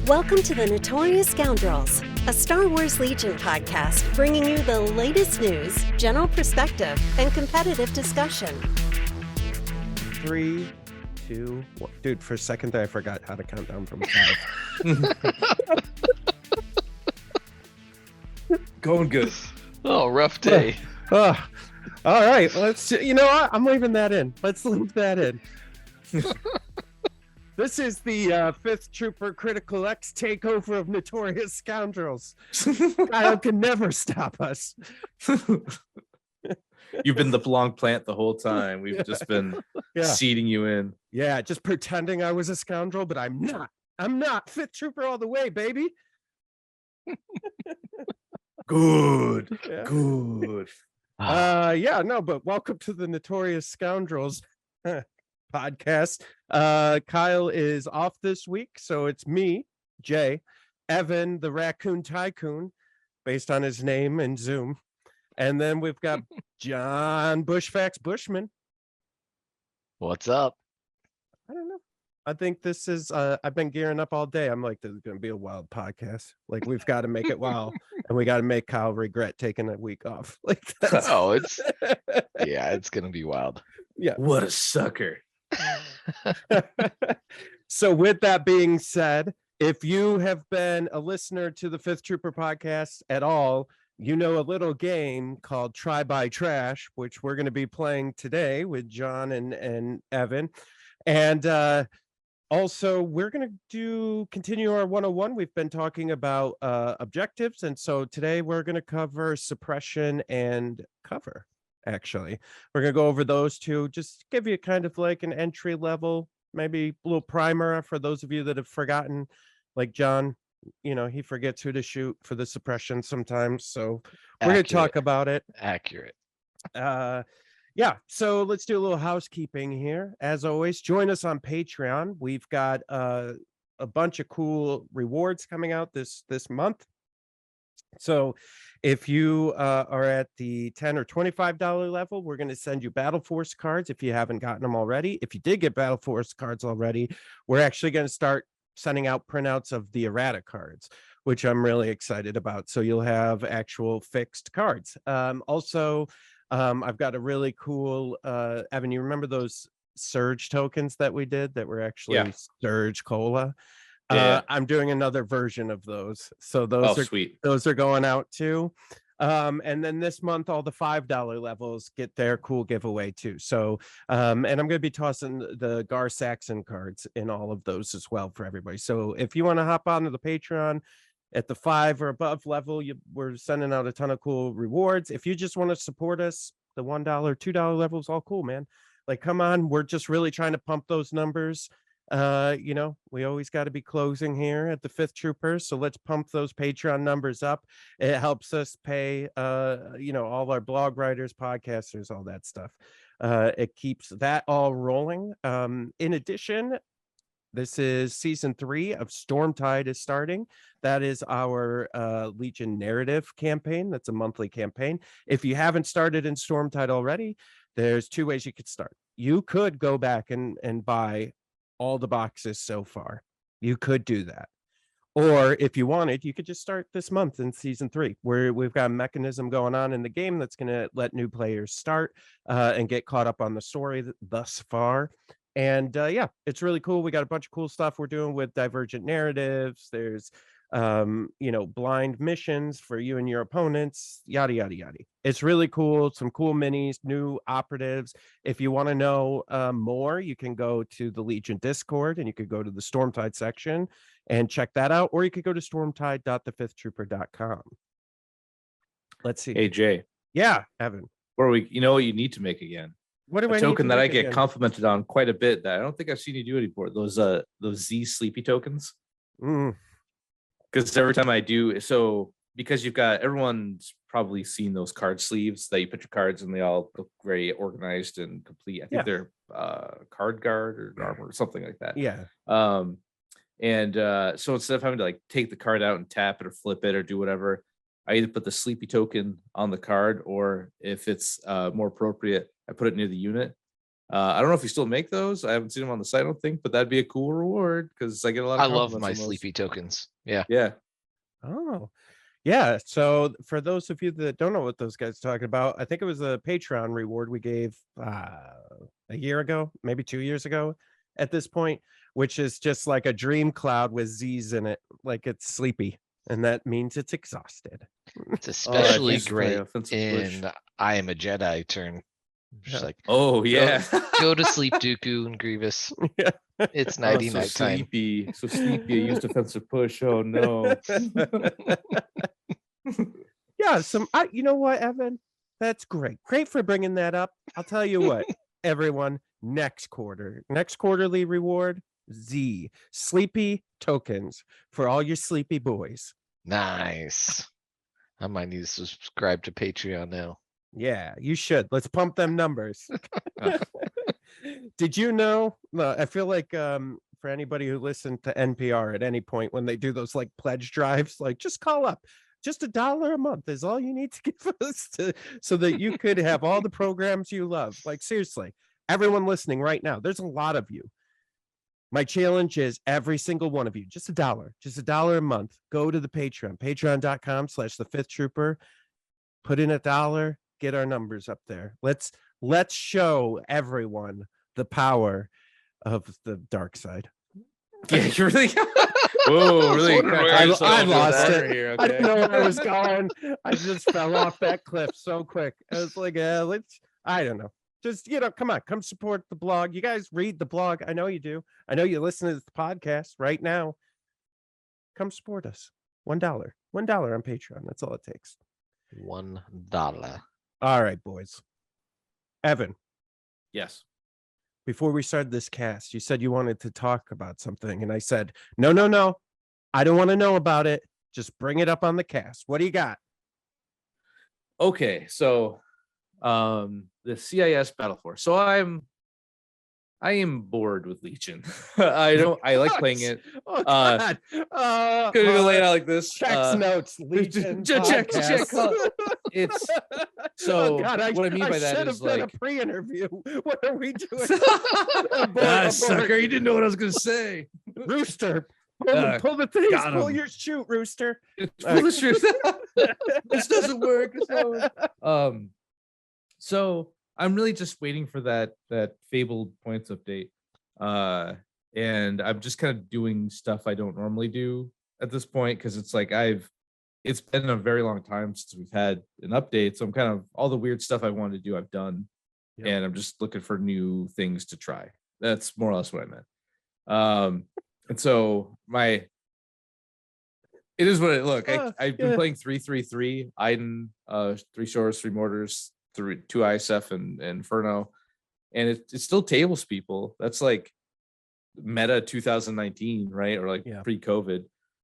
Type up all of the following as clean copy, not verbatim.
Welcome to the Notorious Scoundrels, a Star Wars Legion podcast bringing you the latest news, general perspective, and competitive discussion. 3, 2, 1. Dude, for a second there, I forgot how to count down from 5. Going good. Oh, rough day. All right, let's. You know what? I'm leaving that in. Let's leave that in. This is the 5th Trooper Critical X takeover of Notorious Scoundrels. Kyle can never stop us. You've been the long plant the whole time. We've just been seeding you in. Yeah, just pretending I was a scoundrel, but I'm not. I'm not. 5th Trooper all the way, baby. Good. Yeah. Good. But welcome to the Notorious Scoundrels podcast. Kyle is off this week, so it's me, Jay, Evan, the Raccoon Tycoon, based on his name in Zoom, and then we've got John Bushfax Bushman. What's up? I don't know. I think this is I've been gearing up all day. I'm like, this is gonna be a wild podcast. Like, we've got to make it wild, and we got to make Kyle regret taking a week off. Like, that's... it's gonna be wild. Yeah, what a sucker. So with that being said, if you have been a listener to the 5th Trooper podcast at all, you know a little game called Try by Trash, which we're going to be playing today with Jon and Evan. And also, we're going to continue our 101. We've been talking about objectives. And so today we're going to cover suppression and cover. Actually, we're going to go over those two, just give you kind of like an entry level, maybe a little primer for those of you that have forgotten. Like John, you know, he forgets who to shoot for the suppression sometimes. So we're going to talk about it. Accurate. So let's do a little housekeeping here. As always, join us on Patreon. We've got a bunch of cool rewards coming out this month. So if you are at the $10 or $25 level, we're going to send you Battle Force cards if you haven't gotten them already. If you did get Battle Force cards already, we're actually going to start sending out printouts of the errata cards, which I'm really excited about. So you'll have actual fixed cards. Also, I've got a really cool, Evan, you remember those Surge tokens that we did that were actually Surge Cola? I'm doing another version of those. So those are sweet. Those are going out too. And then this month, all the $5 levels get their cool giveaway too. So, and I'm going to be tossing the Gar Saxon cards in all of those as well for everybody. So if you want to hop onto the Patreon at the 5 or above level, we're sending out a ton of cool rewards. If you just want to support us, the $1, $2 level is all cool, man. Like, come on, we're just really trying to pump those numbers. You know, we always got to be closing here at the 5th Troopers, so let's pump those Patreon numbers up. It helps us pay all our blog writers, podcasters, all that stuff. It keeps that all rolling. In addition, this is season 3 of Stormtide is starting. That is our Legion narrative campaign. That's a monthly campaign. If you haven't started in Stormtide already, there's 2 ways you could start. You could go back and buy all the boxes so far. You could do that. Or if you wanted, you could just start this month in season 3, where we've got a mechanism going on in the game that's going to let new players start and get caught up on the story thus far. And it's really cool. We got a bunch of cool stuff we're doing with divergent narratives. There's blind missions for you and your opponents, yada yada yada. It's really cool. Some cool minis, new operatives. If you want to know more, you can go to the Legion Discord and you could go to the Stormtide section and check that out, or you could go to stormtide.the5thtrooper.com. Let's see. Hey Jay. Yeah, Evan. Or you know what you need to make again? What do a I token need to that I make get again? complimented on quite a bit that I don't think I've seen you do anymore. Those Z sleepy tokens. Because every time I do, so because you've got, everyone's probably seen those card sleeves that you put your cards and they all look very organized and complete. I think they're card guard or armor or something like that. Yeah. So instead of having to like take the card out and tap it or flip it or do whatever, I either put the sleepy token on the card, or if it's more appropriate, I put it near the unit. I don't know if you still make those. I haven't seen them on the site, I don't think, but that'd be a cool reward because I get a lot of I love compliments my on those. sleepy tokens. Yeah. Yeah. Oh, yeah. So for those of you that don't know what those guys are talking about, I think it was a Patreon reward we gave a year ago, maybe 2 years ago at this point, which is just like a dream cloud with Z's in it, like it's sleepy. And that means it's exhausted. It's especially used to play great offensive push. in I Am a Jedi turn. Just Yeah. like, Oh yeah. go to sleep, Dooku and Grievous. Yeah. It's Oh, nighty so night time. sleepy. So sleepy. I used offensive push. Oh no. Yeah, you know what, Evan? That's great. Great for bringing that up. I'll tell you what, everyone, next quarterly reward, Z, sleepy tokens for all your sleepy boys. Nice. I might need to subscribe to Patreon now. Yeah, you should. Let's pump them numbers. Did you know? I feel like for anybody who listened to NPR at any point when they do those like pledge drives, like just call up. Just $1 a month is all you need to give us so that you could have all the programs you love. Like seriously, everyone listening right now, there's a lot of you. My challenge is every single one of you, just $1 a month. Go to the Patreon, patreon.com/the5thtrooper, put in $1, get our numbers up there. Let's show everyone the power of the dark side. Yeah, you really. Whoa, really? I lost it. Here, okay. I didn't know where I was going. I just fell off that cliff so quick. I was like, I don't know. Just, come on, come support the blog. You guys read the blog. I know you do. I know you listen to the podcast right now. Come support us. $1. $1 on Patreon. That's all it takes. $1. All right, boys. Evan, Yes. before we started this cast, you said you wanted to talk about something. And I said, no. I don't want to know about it. Just bring it up on the cast. What do you got? Okay, so the CIS Battle Force. So I am bored with Legion. I like playing it. Oh, God. Gonna lay it out like this. Checks notes. Legion check. podcast. It's so Oh, God, what I mean by that should is have done like a pre-interview. What are we doing? sucker, you didn't know what I was gonna say. Rooster. Pull the things. got Pull him. your shoot, Rooster. Pull the truth. This doesn't work. So I'm really just waiting for that fabled points update. And I'm just kind of doing stuff I don't normally do at this point because it's like it's been a very long time since we've had an update. So I'm kind of all the weird stuff I wanted to do, I've done. Yep. And I'm just looking for new things to try. That's more or less what I meant. And so it is what it look. I've been playing 3-3-3, Iden, 3 shores, 3 mortars, 2 ISF and Inferno. And it's still tables people. That's like meta 2019, right? Or like pre-COVID.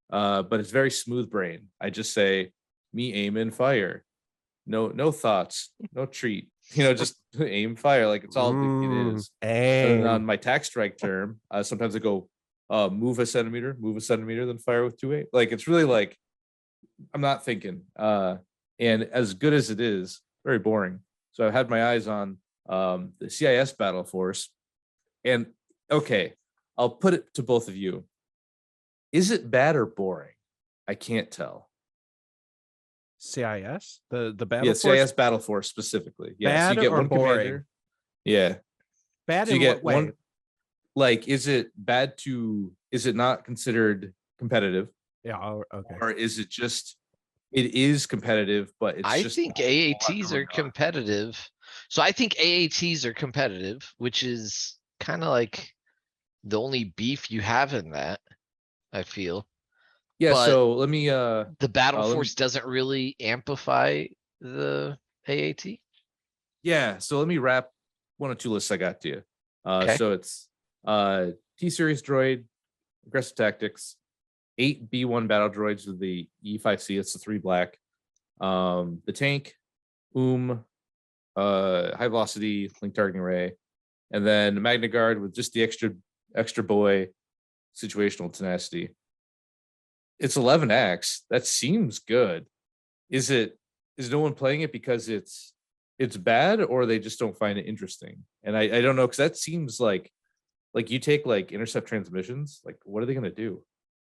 But it's very smooth brain. I just say me aim and fire. No thoughts, no treat. Just aim, fire. Like it's all it is. And on my tack strike term, sometimes I go move a centimeter, then fire with 2-8. Like it's really like I'm not thinking. And as good as it is, very boring. So I've had my eyes on the CIS Battle Force. And okay, I'll put it to both of you. Is it bad or boring? I can't tell. CIS? The Battle Force? CIS Battle Force specifically. Yeah, bad so you get or one boring? commander. Yeah. Bad So in you what get way? Like, is it not considered competitive? Yeah, okay. Or is it just, it is competitive, but it's I just think a whole lot AATs are going on. competitive. So I think AATs are competitive, which is kind of like the only beef you have in that, I feel. Yeah, But so let me the Battle let me- Force doesn't really amplify the AAT. yeah, so let me wrap one or two lists I got to you. Okay. So it's T-Series droid, aggressive tactics, 8 B1 battle droids with the E5C, it's the 3 black. The tank, high velocity, link targeting array, and then Magna Guard with just the extra boy, situational tenacity. It's 11x. That seems good. Is no one playing it because it's it's bad or they just don't find it interesting. And I don't know, because that seems like you take like intercept transmissions, like what are they gonna do?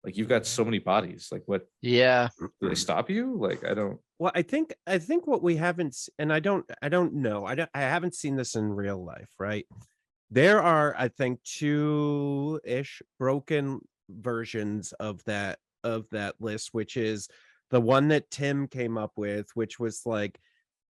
Like you've got so many bodies. Like what Yeah. do they stop you? Like I don't. Well, I think what we haven't, and I don't know, I haven't seen this in real life, right? There are, I think, 2-ish broken versions of that list, which is the one that Tim came up with, which was like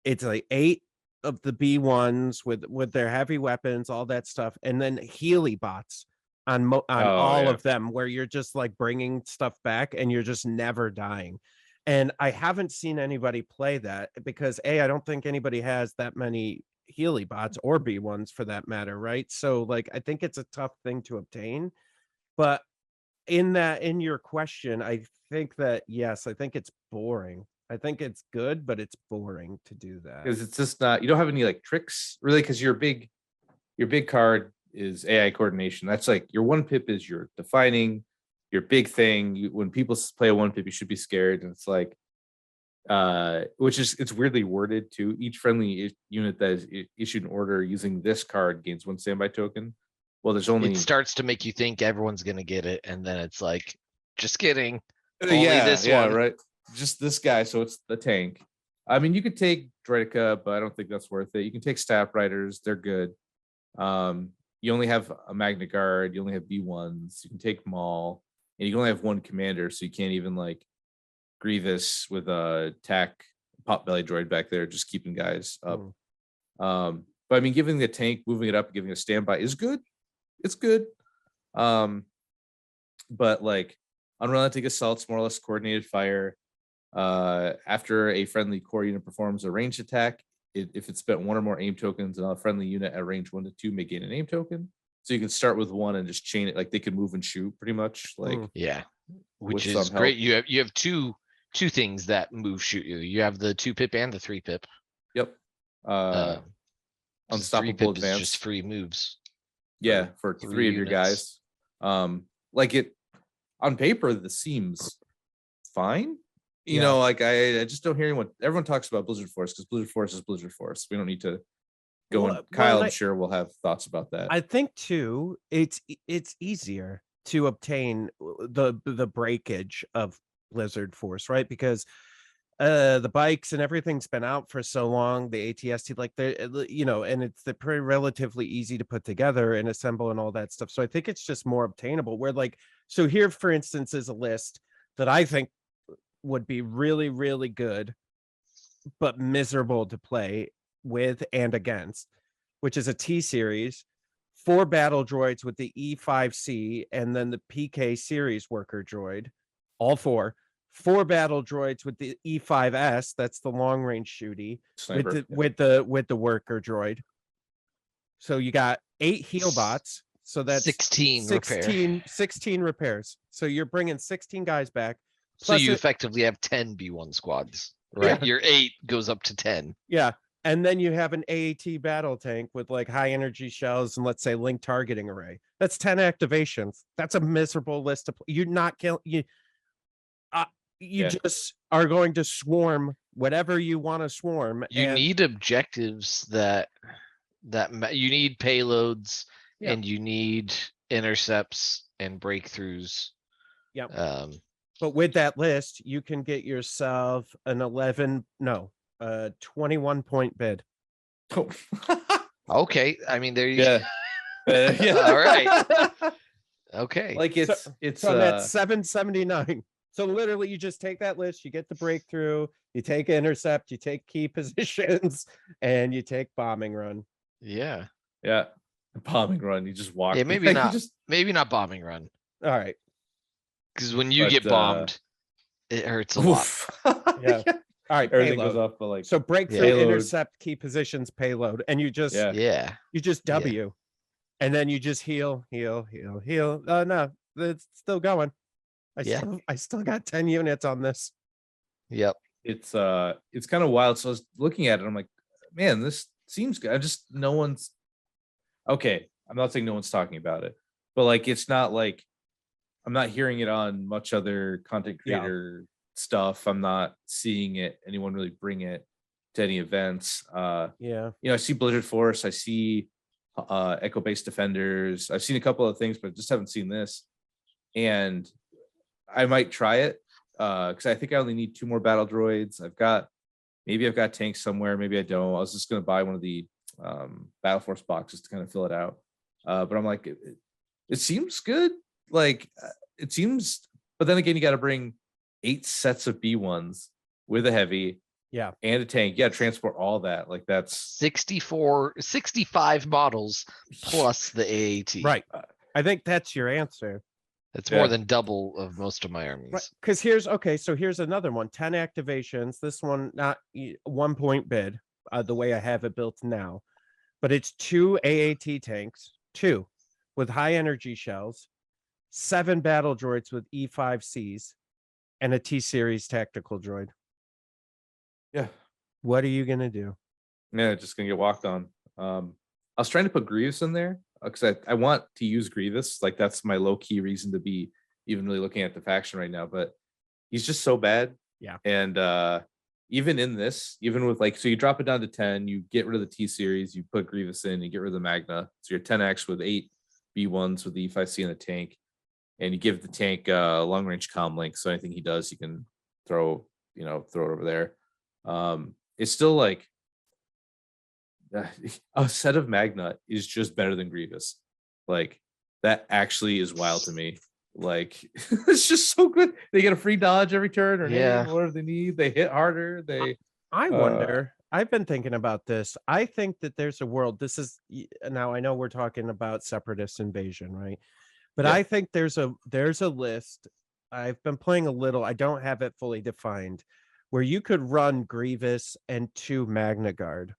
it's like 8 of the B1s with their heavy weapons, all that stuff, and then Healy bots on all Yeah. of them, where you're just like bringing stuff back and you're just never dying. And I haven't seen anybody play that because I don't think anybody has that many Healy bots or B1s for that matter, right? So like I think it's a tough thing to obtain. But in your question, I think that yes, I think it's boring. I think it's good, but it's boring to do that. Because it's just not, you don't have any like tricks really, because your big card is AI coordination. That's like your 1 pip is your defining, your big thing. When people play a 1 pip, you should be scared. And it's like, which is, it's weirdly worded too. Each friendly unit that is issued an order using this card gains 1 standby token. Well, there's only, It starts to make you think everyone's gonna get it, and then it's like, just kidding. Only yeah, this yeah, one. right. Just this guy, so it's the tank. I mean, you could take Dredica, but I don't think that's worth it. You can take Staff Riders, they're good. You only have a Magna Guard, you only have B1s, you can take Maul, and you can only have 1 commander, so you can't even like Grievous with a tack pop belly droid back there, just keeping guys up. But I mean, giving the tank, moving it up, giving a standby is good. It's good. But like unrelenting assaults, more or less coordinated fire. After a friendly core unit performs a ranged attack, if it spent 1 or more aim tokens, and a friendly unit at range 1 to 2 may gain an aim token. So you can start with 1 and just chain it, like they can move and shoot pretty much. Like Yeah, which with is some great. help. You have two things that move shoot you. You have the 2 pip and the 3 pip. Yep. 'Cause Unstoppable 3 pip is advance. just free moves. Yeah, for 3 3 of your units. guys. Like it on paper, this seems fine. You Yeah. know, like I just don't hear anyone. Everyone talks about Blizzard Force because Blizzard Force is Blizzard Force. We don't need to go Well, on. Kyle, well, I'm sure will have thoughts about that. I think too, it's easier to obtain the breakage of Blizzard Force, right? Because the bikes and everything's been out for so long, the ATST, like they're and they're pretty relatively easy to put together and assemble and all that stuff. So I think it's just more obtainable. Where like, so here, for instance, is a list that I think would be really, really good, but miserable to play with and against, which is a T series, 4 battle droids with the E5C and then the PK series worker droid, all 4 battle droids with the E5S, that's the long range shooty, Sniper. with the worker droid. So you got 8 heal bots, so that's 16 repair. 16 repairs. So you're bringing 16 guys back. So Plus you it- effectively have 10 B1 squads, right? Yeah. Your 8 goes up to 10. Yeah. And then you have an AAT battle tank with like high energy shells and let's say link targeting array. That's 10 activations. That's a miserable list of you're not killing you. You just are going to swarm whatever you want to swarm. You need objectives that you need payloads and you need intercepts and breakthroughs. Yep. But with that list, you can get yourself an 21 point bid. Okay, I mean there you Yeah. Yeah. All right. Okay. Like it's So that's 779. So literally, you just take that list, you get the breakthrough, you take intercept, you take key positions, and you take bombing run. Yeah. Yeah. Bombing run. You just walk. Yeah, maybe like, not. Just, Maybe not bombing run. All right. Because when you But, get bombed, it hurts a lot. Yeah. All right. Everything Payload. goes off, but like So breakthrough, Payload. intercept, key positions, payload, and you just Yeah. you just Yeah. W, and then you just heal. No, it's still going. I still got 10 units on this. Yep. it's kind of wild. So I was looking at it, I'm like, man, this seems good. No one's okay. I'm not saying no one's talking about it, but like it's not like I'm not hearing it on much other content creator stuff. I'm not seeing anyone really bring it to any events. Yeah. I see Blizzard Force, I see Echo Base Defenders. I've seen a couple of things, but just haven't seen this. And I might try it because I think I only need 2 more battle droids. I've got tanks somewhere, maybe I don't. I was just gonna buy one of the Battle Force boxes to kind of fill it out. But I'm like, it seems good. Like it seems, but then again, you got to bring 8 sets of B1s with a heavy, Yeah, and a tank. Yeah, transport all that. Like that's 65 models plus the AAT. right. I think that's your answer. That's Yeah. more than double of most of my armies. Right. Because here's another one. 10 activations. This one not 1 point bid, the way I have it built now, but it's 2 AAT tanks, 2 with high energy shells, 7 battle droids with E5Cs, and a T series tactical droid. yeah. What are you gonna do? Yeah, just gonna get walked on. I was trying to put Grievous in there because I want to use Grievous. Like that's my low key reason to be even really looking at the faction right now. But he's just so bad. Yeah. And even in this, even with like, so you drop it down to 10, you get rid of the T series, you put Grievous in, you get rid of the Magna. So you're 10x with 8 B1s with the E5C and the tank, and you give the tank long range comm link. So anything he does, you can throw it over there. It's still like a set of Magna is just better than Grievous. Like that actually is wild to me. Like it's just so good. They get a free dodge every turn, or whatever they need. They hit harder. I wonder. I've been thinking about this. I think that there's a world. This is now. I know we're talking about Separatist invasion, right? But Yeah. I think there's a list. I've been playing a little. I don't have it fully defined, where you could run Grievous and 2 Magna Guard,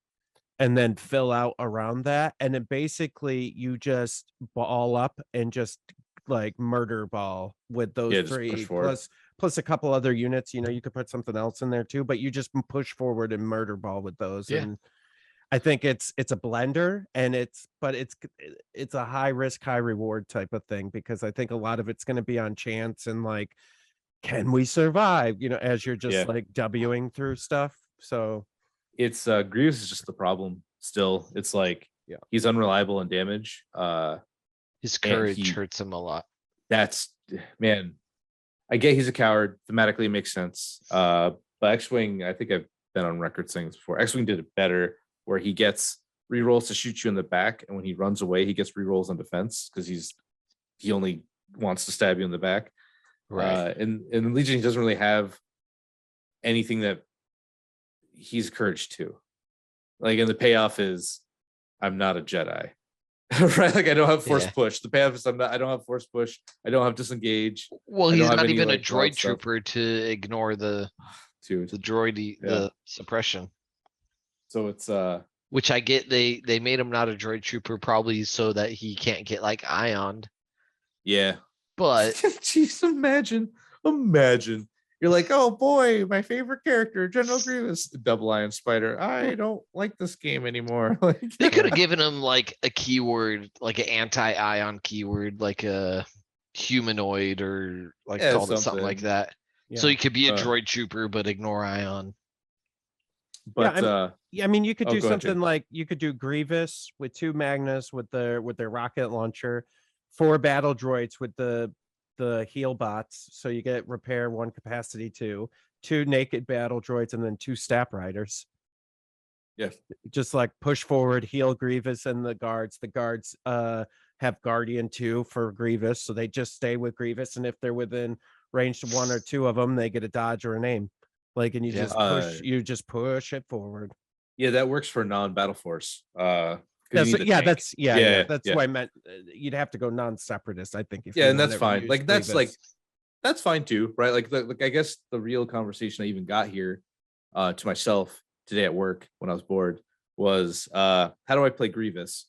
and then fill out around that, and then basically you just ball up and just like murder ball with those Yeah, just 3 push forward. plus a couple other units. You could put something else in there too, but you just push forward and murder ball with those. Yeah. And I think it's a blender, and it's a high risk, high reward type of thing, because I think a lot of it's going to be on chance and like, can we survive? As you're just like Wing through stuff. So it's Grievous is just the problem still. It's like he's unreliable in damage. His courage hurts him a lot. That's, man, I get he's a coward. Thematically it makes sense. But X-Wing, I think I've been on record saying this before. X-Wing did it better, where he gets rerolls to shoot you in the back, and when he runs away, he gets rerolls on defense because he only wants to stab you in the back. Right. And Legion, he doesn't really have anything that he's courage to. Like, and the payoff is, I'm not a Jedi. Right? Like I don't have force push. The payoff is I don't have force push. I don't have disengage. Well, he's not even a droid trooper to ignore the droid, the suppression. So it's which I get. They made him not a droid trooper probably so that he can't get like ioned. Yeah. But jeez, imagine. You're like, oh boy, my favorite character, General Grievous, double ion spider. I don't like this game anymore. Like they could have given him like a keyword, like an anti-ion keyword, like a humanoid, or like called it something like that. Yeah. So he could be a droid trooper but ignore ion. But I mean you could do something like you could do Grievous with 2 Magnus with their rocket launcher, 4 battle droids with the heal bots, so you get repair 1, capacity 2 naked battle droids, and then 2 stap riders. Yes, just like push forward, heal Grievous and the guards. The guards have Guardian 2 for Grievous, so they just stay with Grievous, and if they're within range to 1 or 2 of them, they get a dodge or a name. Like, and you just push it forward. Yeah, that works for non-battle force. That's why I meant you'd have to go non-separatist, I think. And that's fine. Like that's fine too, right? Like I guess the real conversation I even got here to myself today at work when I was bored was how do I play Grievous?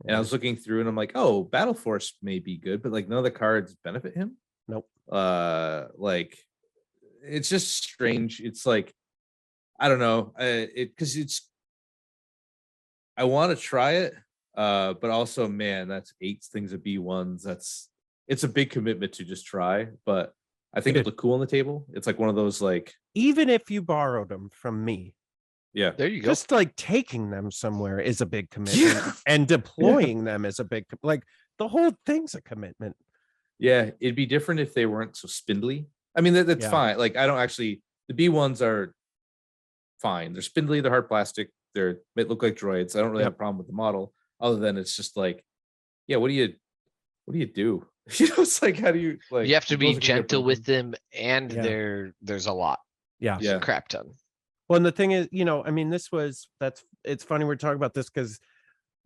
And I was looking through and I'm like, oh, Battle Force may be good, but like none of the cards benefit him. Nope. Like it's just strange. It's like I don't know. I want to try it, but also, man, that's 8 things of B1s. It's a big commitment to just try, but I think it'll look cool on the table. It's like one of those, like, even if you borrowed them from me, Yeah. There you go. Just like taking them somewhere is a big commitment, and deploying them is a big, like the whole thing's a commitment. Yeah, it'd be different if they weren't so spindly. I mean, that's fine. Like, I don't actually. The B1s are fine. They're spindly. They're hard plastic. They look like droids. I don't really have a problem with the model, other than it's just like, yeah, what do you do? You know, it's like, how do you like? You have to be gentle with them, and there's a lot. Yeah, There's a crap ton. Well, and the thing is, you know, I mean, it's funny we're talking about this because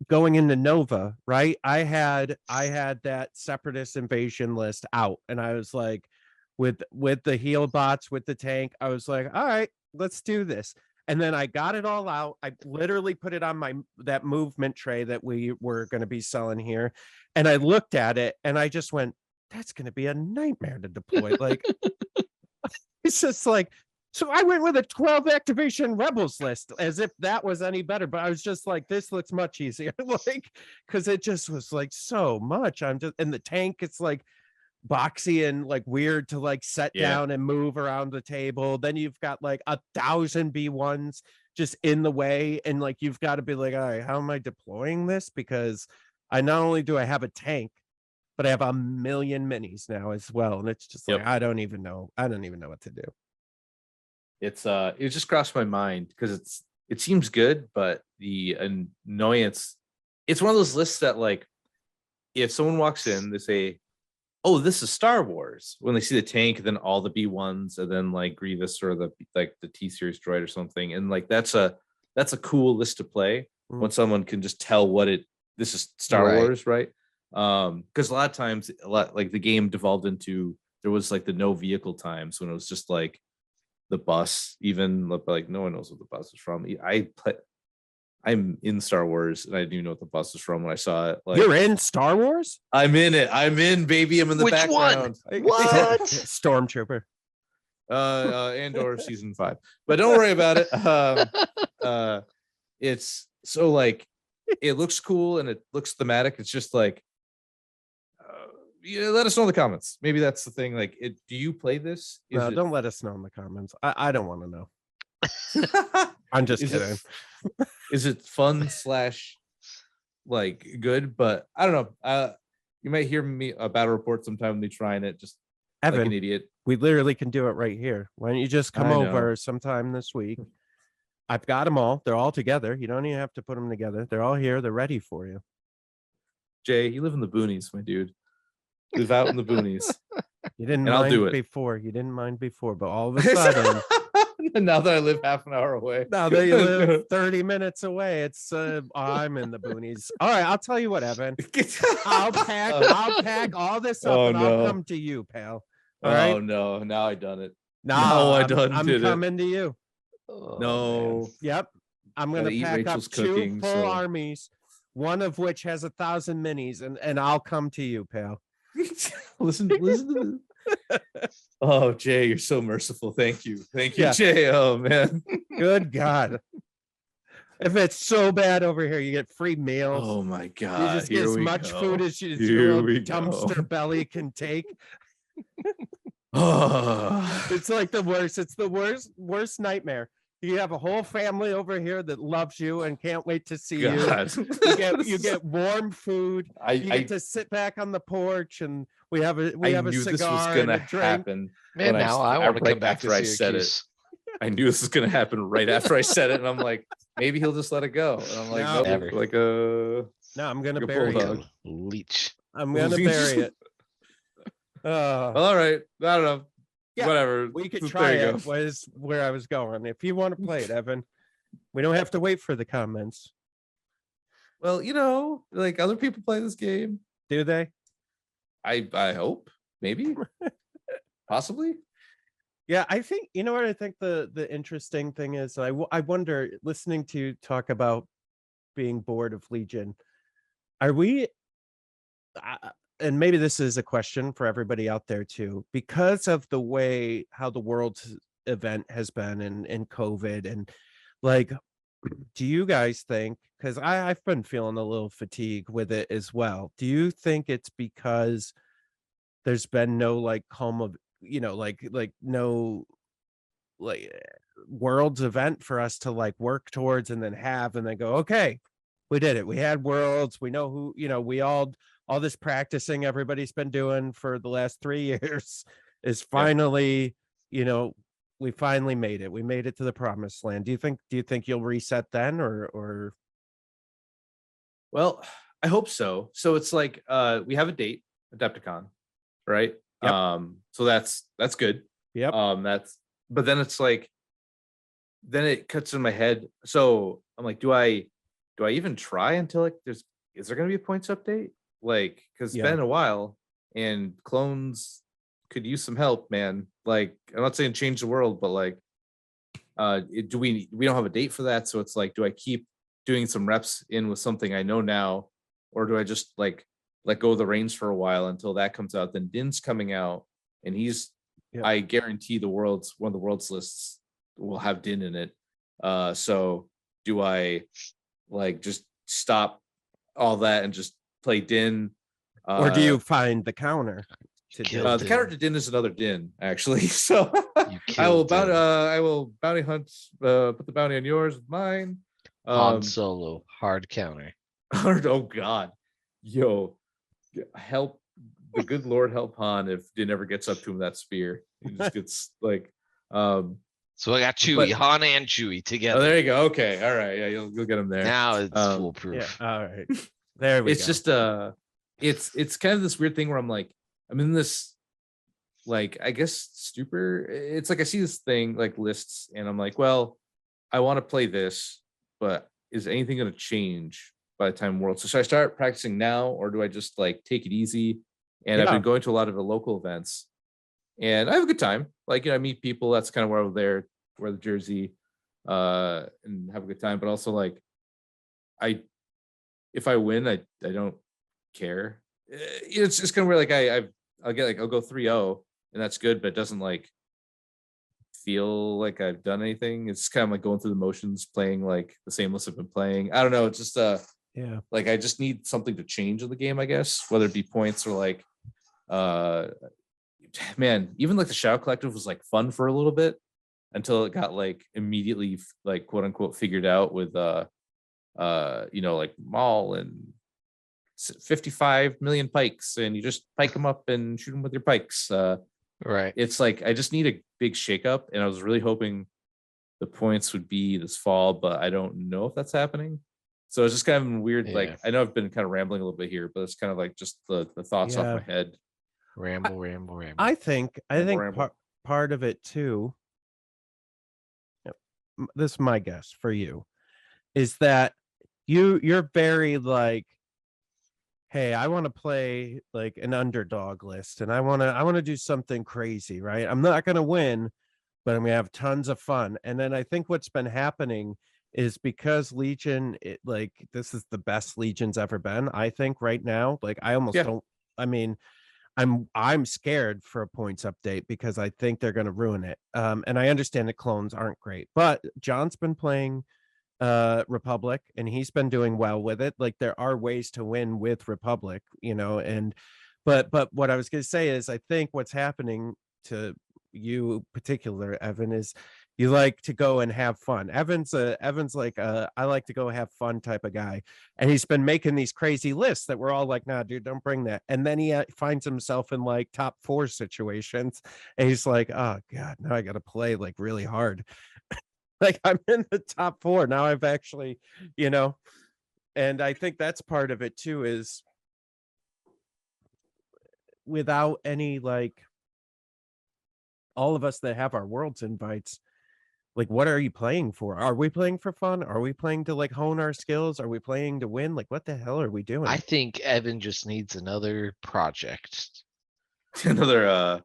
going into Nova, right? I had that Separatist invasion list out, and I was like, with the heal bots, with the tank, I was like, all right, let's do this. And then I got it all out. I literally put it on that movement tray that we were going to be selling here, and I looked at it, and I just went, that's going to be a nightmare to deploy. Like, it's just like. So I went with a 12 activation rebels list, as if that was any better. But I was just like, this looks much easier, like, because it just was like so much. And the tank, it's like boxy and like weird to like set down and move around the table. Then you've got like 1,000 B1s just in the way, and like you've got to be like, all right, how am I deploying this? Because I not only do I have a tank, but I have 1 million minis now as well, and it's just like I don't even know what to do. It just crossed my mind because it seems good, but the annoyance, it's one of those lists that, like, if someone walks in, they say, oh, this is Star Wars, when they see the tank, then all the B1s, and then like Grievous or the T-series droid or something, and like that's a cool list to play when someone can just tell this is Star Wars, right? Because a lot of times, like the game devolved into, there was like the no vehicle times when it was just like the bus, even like no one knows what the bus is from. I'm in Star Wars, and I do know what the bus is from when I saw it. Like, you're in Star Wars? I'm in it. I'm in, baby. I'm in the background. One? What? Stormtrooper. Andor season 5. But don't worry about it. It's so like, it looks cool and it looks thematic. It's just like, let us know in the comments. Maybe that's the thing. Like, do you play this? Don't let us know in the comments. I don't want to know. I'm just kidding. Is it fun / like good? But I don't know. You might hear me a battle report sometime when they trying it. Just Evan, like an idiot. We literally can do it right here. Why don't you just come over sometime this week? I've got them all. They're all together. You don't even have to put them together. They're all here. They're ready for you. Jay, you live in the boonies, my dude. Live out in the boonies. You didn't mind I'll do it before. You didn't mind before, but all of a sudden, now that I live half an hour away, now that you live 30 minutes away, it's I'm in the boonies. All right, I'll tell you what, Evan. I'll pack all this up and I'll come to you, pal. All right? Oh no, now I done it. No, I'm coming to you. No. Yep. I'm gonna pack up 2 full armies, one of which has 1,000 minis, and I'll come to you, pal. listen to this. Oh, Jay, you're so merciful. Thank you, Jay. Oh man, good God. If it's so bad over here, you get free meals. Oh my God, you just get as much food as your dumpster belly can take. It's like the worst. It's the worst nightmare. You have a whole family over here that loves you and can't wait to see you. You get warm food. You get to sit back on the porch, and we have a cigar. This was gonna happen. Man, now I want to come back to Syracuse. I knew this was gonna happen right after I said it, and I'm like, maybe he'll just let it go. And I'm like, no, never. Like no, I'm gonna bury it. Leech. I'm gonna bury it. All right, I don't know. Yeah, whatever. We could try it. Was where I was going. If you want to play it, Evan, we don't have to wait for the comments. Well, like other people play this game. Do they? I hope. Maybe. Possibly. Yeah, I think, what I think the interesting thing is, I wonder, listening to you talk about being bored of Legion, are we, and maybe this is a question for everybody out there too, because of the way how the world's event has been in COVID, and like, do you guys think, because I've been feeling a little fatigue with it as well, do you think it's because there's been no like calm of, no worlds event for us to like work towards and then go, okay, we did it. We had worlds. We know who, we all this practicing everybody's been doing for the last 3 years is finally, we finally made it. We made it to the promised land. Do you think you'll reset then or? Well, I hope so. So it's like we have a date, Adepticon, right? Yep. So that's good. Yep. But then it's like, then it cuts in my head. So I'm like, do I even try until like is there gonna be a points update? Like, because it's been a while and clones could use some help, man. Like, I'm not saying change the world, but like we don't have a date for that. So it's like, do I keep doing some reps in with something I know now, or do I just like let go of the reins for a while until that comes out? Then Din's coming out, and he's I guarantee one of the world's lists will have Din in it. So do I like just stop all that and just play Din? Or do you find the counter to Din? The counter to Din is another Din, actually. So I will bounty hunt, put the bounty on yours with mine. Han Solo, hard counter. Oh God. Yo, help the good Lord help Han if Din ever gets up to him that spear. He just gets like so I got Chewie, Han and Chewie together. Oh, there you go. Okay, all right. Yeah, you'll get him there. Now it's foolproof. Yeah. All right. There we go. It's just it's kind of this weird thing where I'm like, I'm in this like, I guess stupor. It's like I see this thing like lists and I'm like, well, I want to play this, but is anything going to change by the time World? So should I start practicing now, or do I just like take it easy? And I've been going to a lot of the local events and I have a good time. Like, I meet people. That's kind of where I was there, wear the jersey, and have a good time. But also like, if I win, I don't care. It's just kind of where like I'll go 3-0 and that's good, but it doesn't like feel like I've done anything. It's kind of like going through the motions, playing like the same list I've been playing. I don't know. It's just like I just need something to change in the game, I guess, whether it be points or like man, even like the Shadow Collective was like fun for a little bit until it got like immediately like quote unquote figured out with like Maul and 55 million pikes, and you just pike them up and shoot them with your pikes. Right. It's like I just need a big shakeup, and I was really hoping the points would be this fall, but I don't know if that's happening. So it's just kind of weird. Yeah. Like I know I've been kind of rambling a little bit here, but it's kind of like just the thoughts off my head. Ramble. I think part of it too. This is my guess for you, is that you're very like, hey, I want to play like an underdog list, and I want to do something crazy, right? I'm not going to win, but I'm going to have tons of fun. And then I think what's been happening is because Legion, this is the best Legion's ever been, I think right now. Like I almost don't. I mean, I'm scared for a points update because I think they're going to ruin it. And I understand that clones aren't great, but John's been playing Republic and he's been doing well with it. Like there are ways to win with Republic, and but what I was going to say is I think what's happening to you particular, Evan, is you like to go and have fun. Evan's like I like to go have fun type of guy, and he's been making these crazy lists that we're all like, nah dude, don't bring that. And then he finds himself in like top 4 situations and he's like, oh god, now I gotta play like really hard. Like I'm in the top 4 now. I've actually, and I think that's part of it too, is without any like all of us that have our worlds invites, like what are you playing for? Are we playing for fun? Are we playing to like hone our skills? Are we playing to win? Like what the hell are we doing? I think Evan just needs another project. another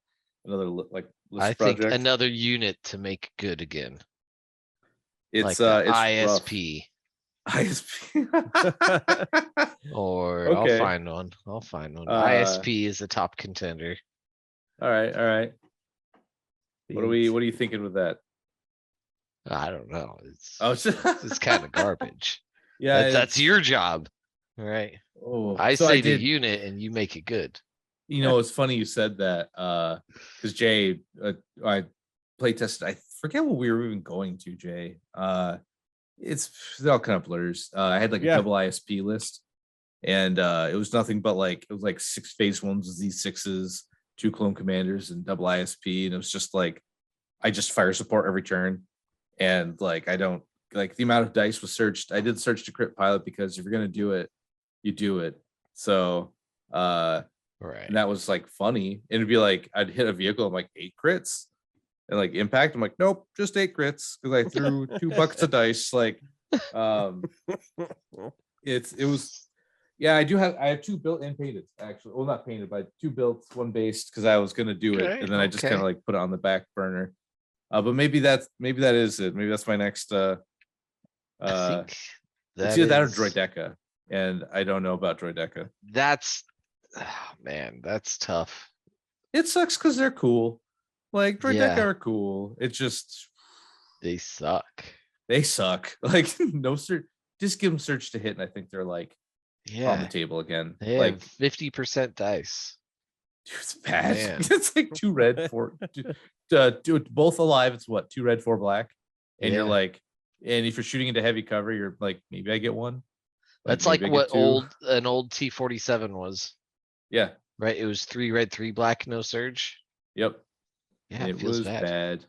like list project. Think another unit to make good again. It's like it's ISP. ISP. Or okay. I'll find one. ISP is a top contender. All right. What are you thinking with that? I don't know. It's it's kind of garbage. Yeah, that's your job, right? Oh, I say the unit and you make it good. It's funny you said that because Jay, I play tested. I forget what we were even going to, Jay. It all kind of blurs. I had like a double ISP list, and it was nothing but like, it was like 6 phase ones with Z6s, 2 clone commanders, and double ISP, and it was just like, I just fire support every turn, and like I don't like the amount of dice was searched. I did search to crit pilot because if you're gonna do it, you do it. So Right. and that was like funny. It'd be like I'd hit a vehicle, I'm like 8 crits. And like impact, I'm like, nope, just 8 crits because I threw 2 buckets of dice. Like it was I have 2 built and painted, actually. Well, not painted, but 2 built, 1 based, because I was gonna do it. And then I just kind of like put it on the back burner. But maybe that is it. Maybe that's my next I think it's either that or Droideka. And I don't know about Droideka. That's man, that's tough. It sucks because they're cool. Like Droideka are cool. It's just they suck. They suck. Like no search, just give them search to hit, and I think they're like on the table again. They like have 50% dice. Dude, it's bad. Man. It's like 2 red, 4 both alive. It's what, 2 red, 4 black, and you're like, and if you're shooting into heavy cover, you're like, maybe I get 1. That's like what an old T-47 was. Yeah. Right. It was 3 red, 3 black, no surge. Yep. Yeah, it was bad.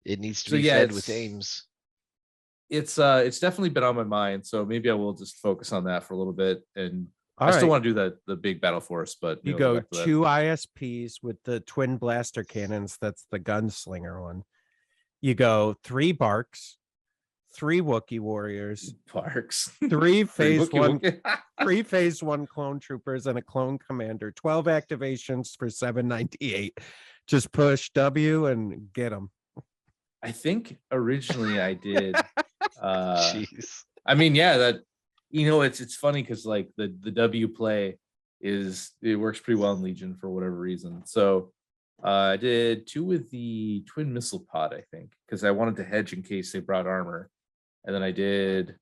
It needs to be fed with aims. It's definitely been on my mind, so maybe I will just focus on that for a little bit. And I still want to do the big battle force, but you go 2 ISPs with the twin blaster cannons. That's the gunslinger one. You go 3 barks, 3 Wookiee warriors, 3 phase 1, 3 phase 1 clone troopers, and a clone commander. 12 activations for 798. Just push W and get them. I think originally I did. Jeez. I mean, that it's funny because like the W play it works pretty well in Legion for whatever reason. So I did 2 with the twin missile pod, I think, because I wanted to hedge in case they brought armor. And then I did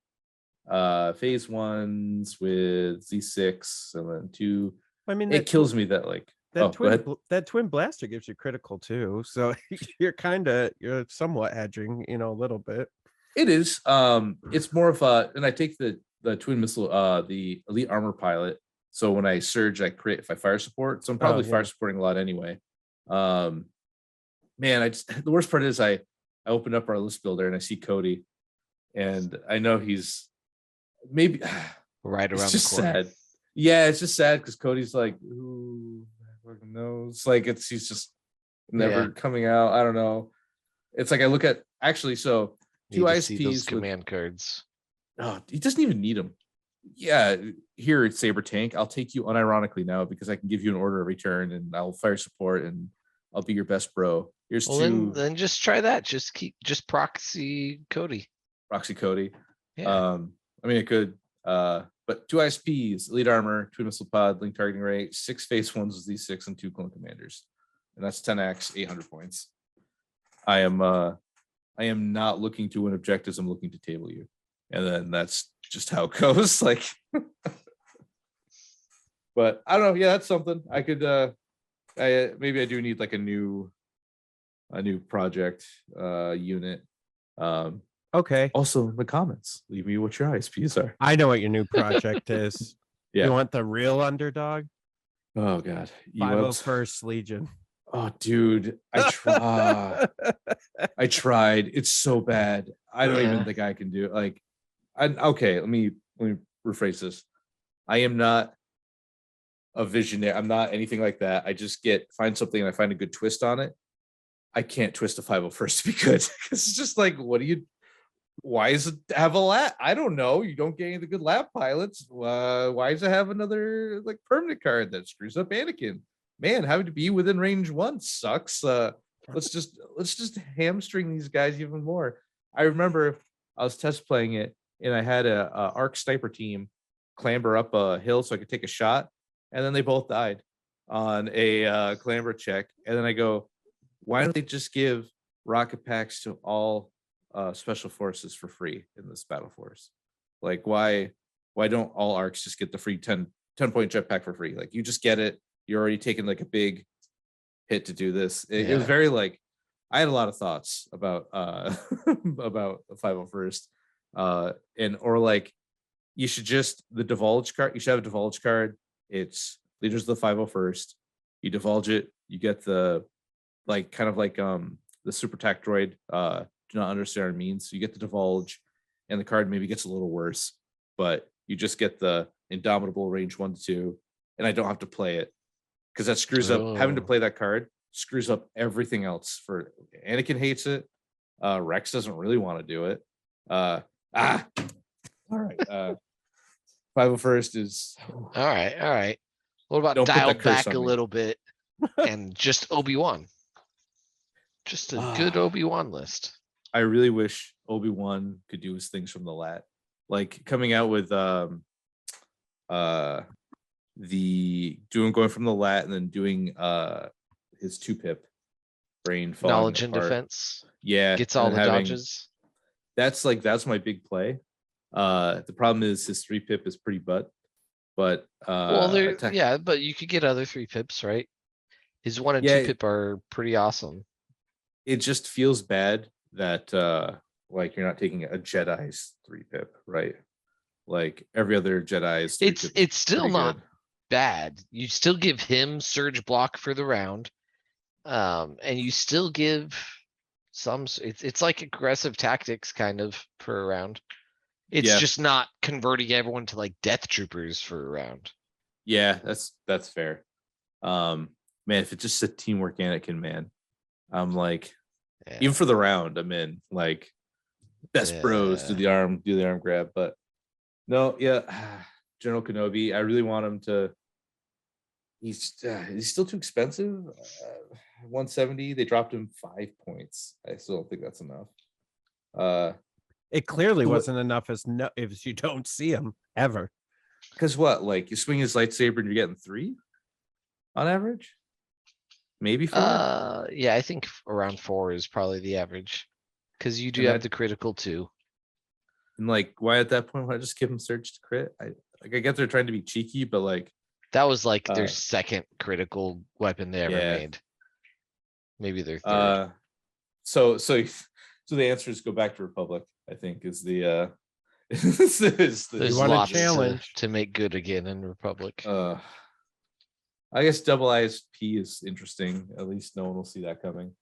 phase 1s with Z6 and then 2. I mean, it kills me that like that twin blaster gives you critical too. So you're somewhat hedging, a little bit. It is. It's more of and I take the twin missile, the elite armor pilot. So when I surge, I crit if I fire support. So I'm probably fire supporting a lot anyway. Man, the worst part is I opened up our list builder and I see Cody, and I know he's maybe right around the corner. Sad. Yeah, it's just sad because Cody's like, who fucking knows? Like he's just never coming out. I don't know. It's like I look at so 2 ISPs command cards. Oh, he doesn't even need them. Yeah, here at Saber Tank, I'll take you unironically now because I can give you an order every turn and I'll fire support and I'll be your best bro. Here's 2. Then just try that. Just proxy Cody. Proxy Cody. Yeah. I mean, it could. But 2 ISPs, elite armor, twin missile pod, link targeting rate, 6 phase 1s with Z6 and 2 clone commanders, and that's 10x, 800 points. I am not looking to win objectives. I'm looking to table you, and then that's just how it goes. Like, but I don't know. Yeah, that's something I could. Maybe I do need like a new project unit. Okay. Also, in the comments, leave me what your ISPs are. I know what your new project is. Yeah. You want the real underdog? Oh God. 501st Legion. Oh, dude, I tried. I tried. It's so bad. I don't even think I can do it. Like, okay. Let me rephrase this. I am not a visionary. I'm not anything like that. I just find something and I find a good twist on it. I can't twist a 501st to be good because it's just like, why does it have a lap? I don't know. You don't get any of the good lap pilots. Why does it have another like permanent card that screws up Anakin? Man, having to be within range 1 sucks. Let's just hamstring these guys even more. I remember I was test playing it and I had a arc sniper team clamber up a hill so I could take a shot, and then they both died on a clamber check. And then I go, why don't they just give rocket packs to all special forces for free in this battle force? Like, why don't all arcs just get the free 10 point jetpack for free? Like, you just get it. You're already taking like a big hit to do this. It was very like I had a lot of thoughts about about the 501st, and or like you should just the divulge card. You should have a divulge card. It's leaders of the 501st. You divulge it. You get the like kind of like the super tac droid. Do not understand what it means. So you get the divulge, and the card maybe gets a little worse, but you just get the indomitable range 1 to 2, and I don't have to play it because that screws up having to play that card. Screws up everything else. For Anakin hates it. Rex doesn't really want to do it. All right. 501st is all right. What about dialed back a little bit and just Obi-Wan? Just a good Obi-Wan list. I really wish Obi-Wan could do his things from the lat. Like coming out with going from the lat and then doing his 2-pip brain knowledge and defense. Yeah, gets all the dodges. That's my big play. The problem is his 3-pip is pretty but but you could get other 3-pips, right? His 1 and 2-pip are pretty awesome. It just feels bad that like you're not taking a Jedi's 3-pip, right? Like every other Jedi's 3-pip it's still not bad. You still give him surge block for the round. And you still give some, it's like aggressive tactics kind of for a round. It's just not converting everyone to like death troopers for a round. Yeah, that's fair. Man, if it's just a teamwork Anakin, man, I'm like, even for the round, I'm in like best bros do the arm grab. But no, General Kenobi, I really want him to. He's still too expensive. 170. They dropped him 5 points. I still don't think that's enough. It clearly wasn't enough if you don't see him ever. Because what? Like you swing his lightsaber and you're getting 3 on average? Maybe 4? I think around 4 is probably the average. Because you do have the critical too. And like, why at that point? Why just give him surge to crit? I get they're trying to be cheeky, but like that was like their second critical weapon they ever made. Maybe their third. So the answer is go back to Republic. I think is the there's lots to make good again in Republic. I guess double ISP is interesting. At least no one will see that coming.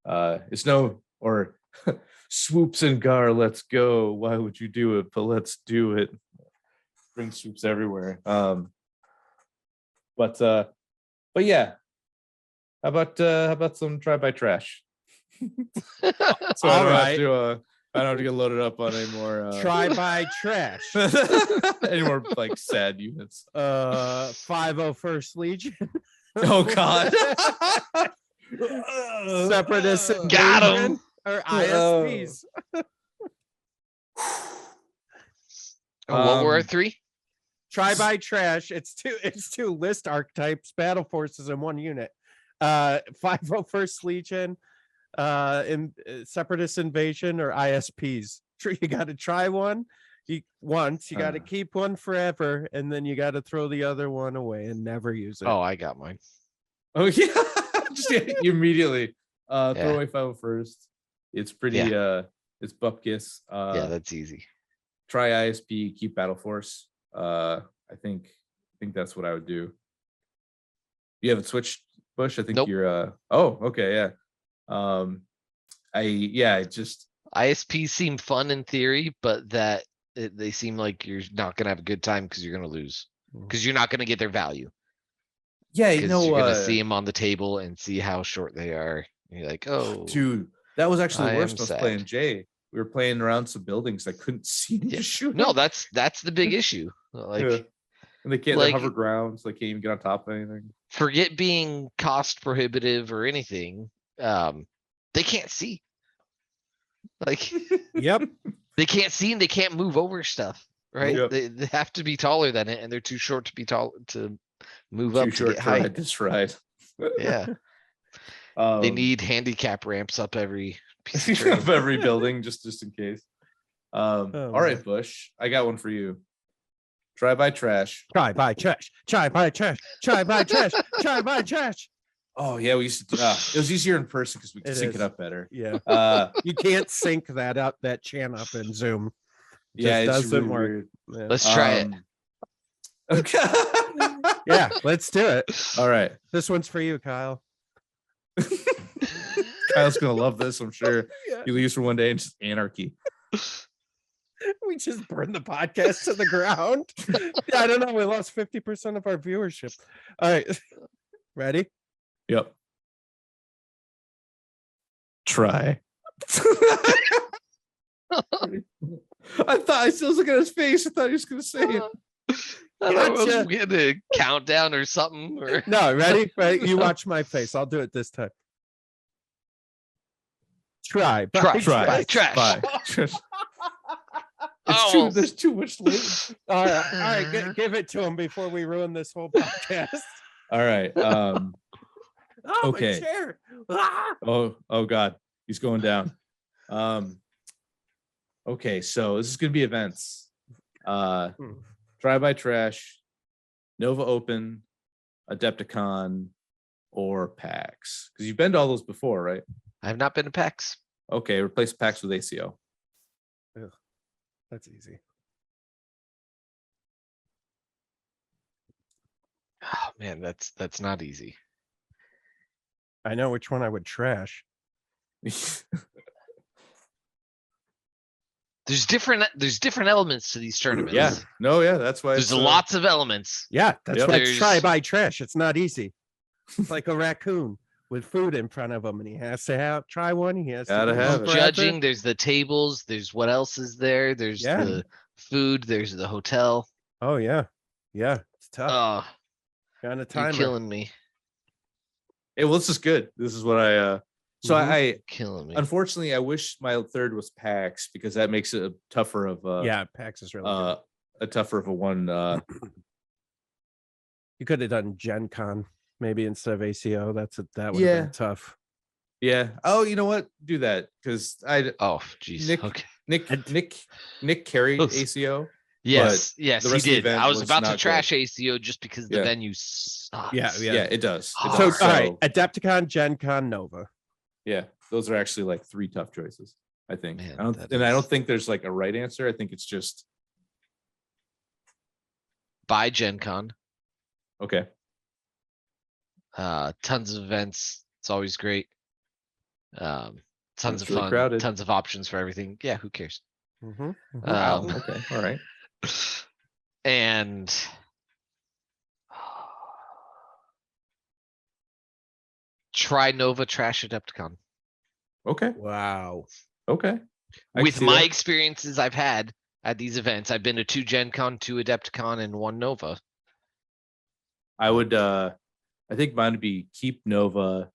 It's no or swoops and Gar. Let's go. Why would you do it? But let's do it. Bring swoops everywhere. But yeah. How about some drive-by trash? So I don't have to get loaded up on any more try-by trash. Any more like sad units. 501st Legion. Oh God. Separatist got him. Or ISPs. What were 3? Try-by trash. It's two list archetypes, battle forces in one unit. 501st Legion, Separatist Invasion, or ISPs. You got to try one once. You got to keep one forever, and then you got to throw the other one away and never use it. Oh, I got mine. Oh yeah, just you immediately throw away 501st. It's pretty. It's bupkis. That's easy. Try ISP, keep battle force. I think that's what I would do. You haven't switched, Bush? I think you're okay, just ISP seem fun in theory, but they seem like you're not gonna have a good time because you're gonna lose. Because you're not gonna get their value. Yeah, you're gonna see them on the table and see how short they are. And you're like, oh dude, that was actually the worst. I was playing Jay. We were playing around some buildings that couldn't see to shoot. No, that's the big issue. Like and they can't hover ground, so they can't even get on top of anything. Forget being cost prohibitive or anything. They can't see. Like yep. They can't see and they can't move over stuff. Right? Yep. They have to be taller than it, and they're too short to be tall to move up to get height. That's right. Yeah. They need handicap ramps up every piece of every building just in case. All right, Bush, I got one for you. Try by trash. Try by trash. Try by trash. Try by trash. Try by trash. Oh yeah, we used to. It was easier in person because we could sync it up better. Yeah. You can't sync that chant up in Zoom. Yeah, Just it's doesn't really work. weird. Yeah. Let's try it. Okay. Yeah, let's do it. All right. This one's for you, Kyle. Kyle's gonna love this, I'm sure. Yeah. He leaves for one day and just anarchy. We just burned the podcast to the ground. I don't know. We lost 50% of our viewership. All right. Ready? Yep. Try. I still was looking at his face. I thought he was gonna say it. I don't know, Gotcha. we had a countdown or something. Or... No, ready? Ready? You watch my face. I'll do it this time. Try. Try. Trash. Oh. There's too much language. All right. Give it to him before we ruin this whole podcast. All right. Oh, Okay. my chair. Ah! Oh God, he's going down. Okay, so this is gonna be events. Try by Trash, Nova Open, Adepticon, or PAX. Because you've been to all those before, right? I have not been to PAX. Okay, replace PAX with ACO. Ugh, that's easy. Oh man, that's not easy. I know which one I would trash. There's different elements to these tournaments. Yeah, no, yeah, that's why There's it's, lots of elements. Yeah, that's Yep. why it's try There's- by trash. It's not easy. It's like a raccoon with food in front of him, and he has to try one. He has Gotta to have it. Judging, there's the tables, there's what else is there, there's Yeah. the food, there's the hotel. Oh yeah, yeah. It's tough. Oh, On a you're timer. killing me. Hey, well, this is good. This is what I so Mhm. I Killing me. unfortunately I wish my third was PAX because that makes it a tougher of Yeah, PAX is really good. a tougher of a one You could have done Gen Con maybe instead of ACO. That would have Yeah. been tough. yeah. Oh, you know what? Do that because Oh, jeez. Nick- Okay. Nick carried Those- ACO. Yes, the yes, he rest of the did. event I was was about to not good. trash ACO just because the Yeah. venue sucks. Yeah. Yeah, it does. It So, So, does. all right, Adepticon, Gen Con, Nova. Yeah, those are actually like three tough choices. I think. Man, I don't, that and I is- don't think there's like a right answer. I think it's just By Gen Con. okay. Tons of events. It's always great. Tons It's of really fun, crowded. tons of options for everything. Yeah, who cares? Mhm, mhm. Wow. Um, Okay. All right. And try Nova Trash Adepticon. Okay. Wow. Okay. I can With see my that. experiences I've had at these events, I've been to 2 Gen Con, 2 Adepticon, and 1 Nova. I would. I think mine would be keep Nova.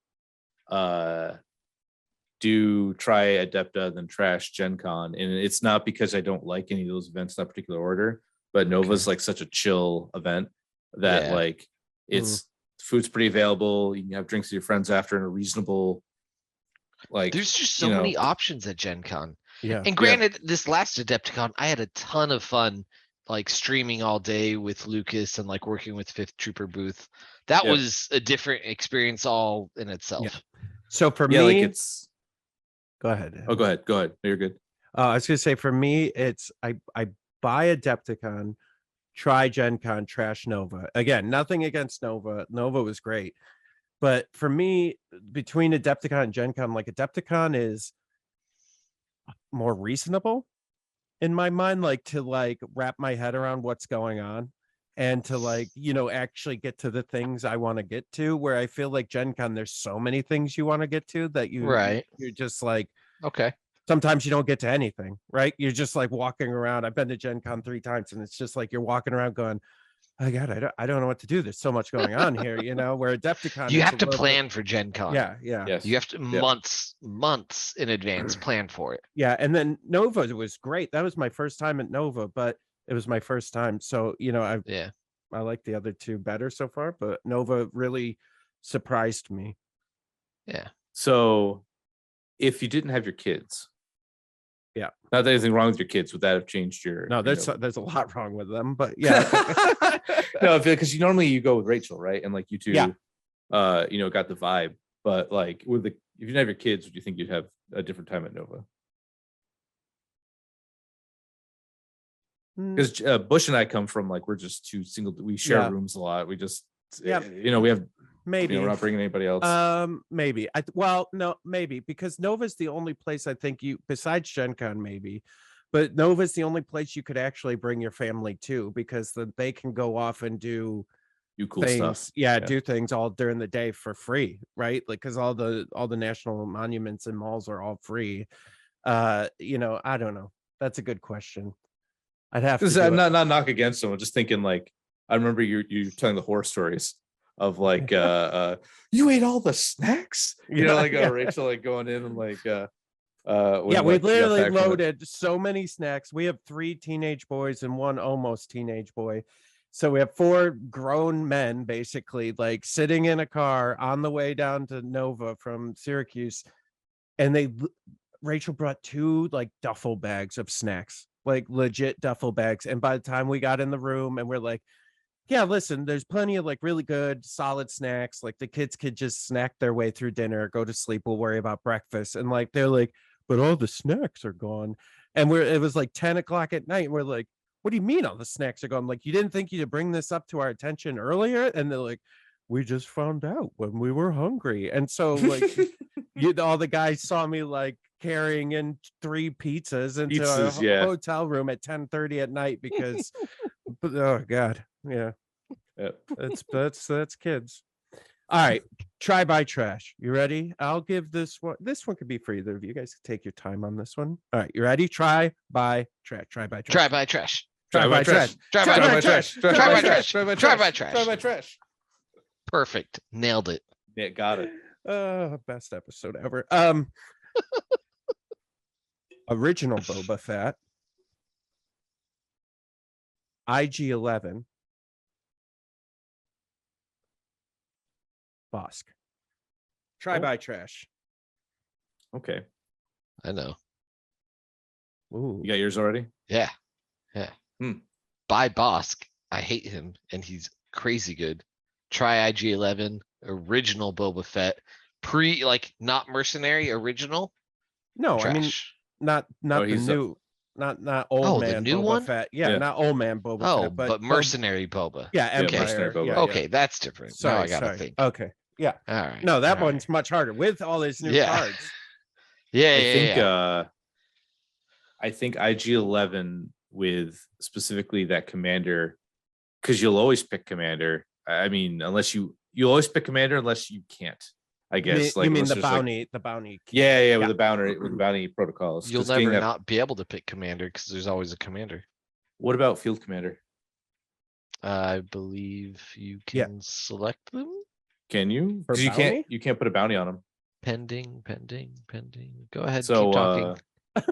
Do try Adepta, then trash Gen Con, and it's not because I don't like any of those events in that particular order, but Nova's like such a chill event that Yeah. like it's food's pretty available. You can have drinks with your friends after in a reasonable. Like There's just so you know, many options at Gen Con. Yeah. And granted, this last Adepticon, I had a ton of fun, like streaming all day with Lucas and like working with Fifth Trooper booth. That Yeah. was a different experience all in itself. So for yeah, me, like it's. go ahead. Oh, go ahead. Go ahead. No, you're good. I was gonna say for me, it's I buy Adepticon, try Gen Con, trash Nova. Again, nothing against Nova. Nova was great. But for me, between Adepticon and Gen Con, like Adepticon is more reasonable in my mind, like to like wrap my head around what's going on and to like, actually get to the things I want to get to, where I feel like Gen Con, there's so many things you want to get to that Right. you're just like, Okay. sometimes you don't get to anything, right? You're just like walking around. I've been to Gen Con 3 times and it's just like you're walking around going, oh God, I don't know what to do. There's so much going on here, where Adepticon. You it's have a to little plan for Gen Con. bit- Yeah, yeah. Yes. You have to Yeah. months in advance plan for it. Yeah. And then Nova was great. That was my first time at Nova, but it was my first time. So, Yeah. I like the other two better so far, but Nova really surprised me. Yeah. So, if you didn't have your kids, Yeah. not that anything wrong with your kids, would that have changed your? No, you there's know- there's a lot wrong with them, but yeah. No, because you normally you go with Rachel, right? And like you two, Yeah. got the vibe. But like if you didn't have your kids, would you think you'd have a different time at Nova? Because Bush and I come from like, we're just two single, we share rooms a lot. We just, we have, maybe we're not bringing anybody else. Maybe no, maybe, because Nova's the only place I think besides Gen Con, maybe, but Nova's the only place you could actually bring your family to, because then they can go off and do cool things, stuff. do things all during the day for free, right? Like, because all the national monuments and malls are all free. I don't know. That's a good question. I'd have to not knock against them. I'm just thinking, like, I remember you telling the horror stories of like you ate all the snacks, Rachel like going in and like we literally loaded so many snacks. We have 3 teenage boys and 1 almost teenage boy, so we have 4 grown men basically, like sitting in a car on the way down to Nova from Syracuse, and Rachel brought 2 like duffel bags of snacks, like legit duffel bags. And by the time we got in the room, and we're like, yeah, listen, there's plenty of like really good solid snacks, like the kids could just snack their way through dinner, go to sleep, we'll worry about breakfast. And like they're like, but all the snacks are gone. And it was like 10 o'clock at night, and we're like, what do you mean all the snacks are gone? Like, you didn't think you'd bring this up to our attention earlier? And they're like, we just found out when we were hungry. And so like all the guys saw me like carrying in 3 pizzas into a hotel room at 10:30 at night because oh god, that's kids. All right, try by trash. You ready? I'll give this one could be for either of you. You guys can take your time on this one. All right, you ready? Try by trash. Try by trash. Try by trash. Try by trash. Try by trash. Try by trash. Try by trash. Try by trash. Perfect. Nailed it. Yeah, got it. Best episode ever. Original Boba Fett, IG-11, Bosk. Try by trash. Okay. I know. Ooh. You got yours already? Yeah. Buy Bosk. I hate him, and he's crazy good. Try IG-11, original Boba Fett, not mercenary, original. No, trash. I mean not the new, not old man. The new Boba one? Fett. Yeah, not old man Boba Fett, but mercenary Boba. Yeah, Empire. Mercenary Boba. Okay, that's different. Now I gotta think. Okay, yeah. All right. No, that one's much harder with all his new cards. I think IG-11 with specifically that commander, because you'll always pick commander. I mean, unless you'll always pick commander unless you can't. I guess you mean the bounty, the bounty. With the bounty protocols. You'll never not be able to pick commander because there's always a commander. What about field commander? I believe you can select them. Can you? Because you can't put a bounty on them. Pending. Go ahead. So, keep talking.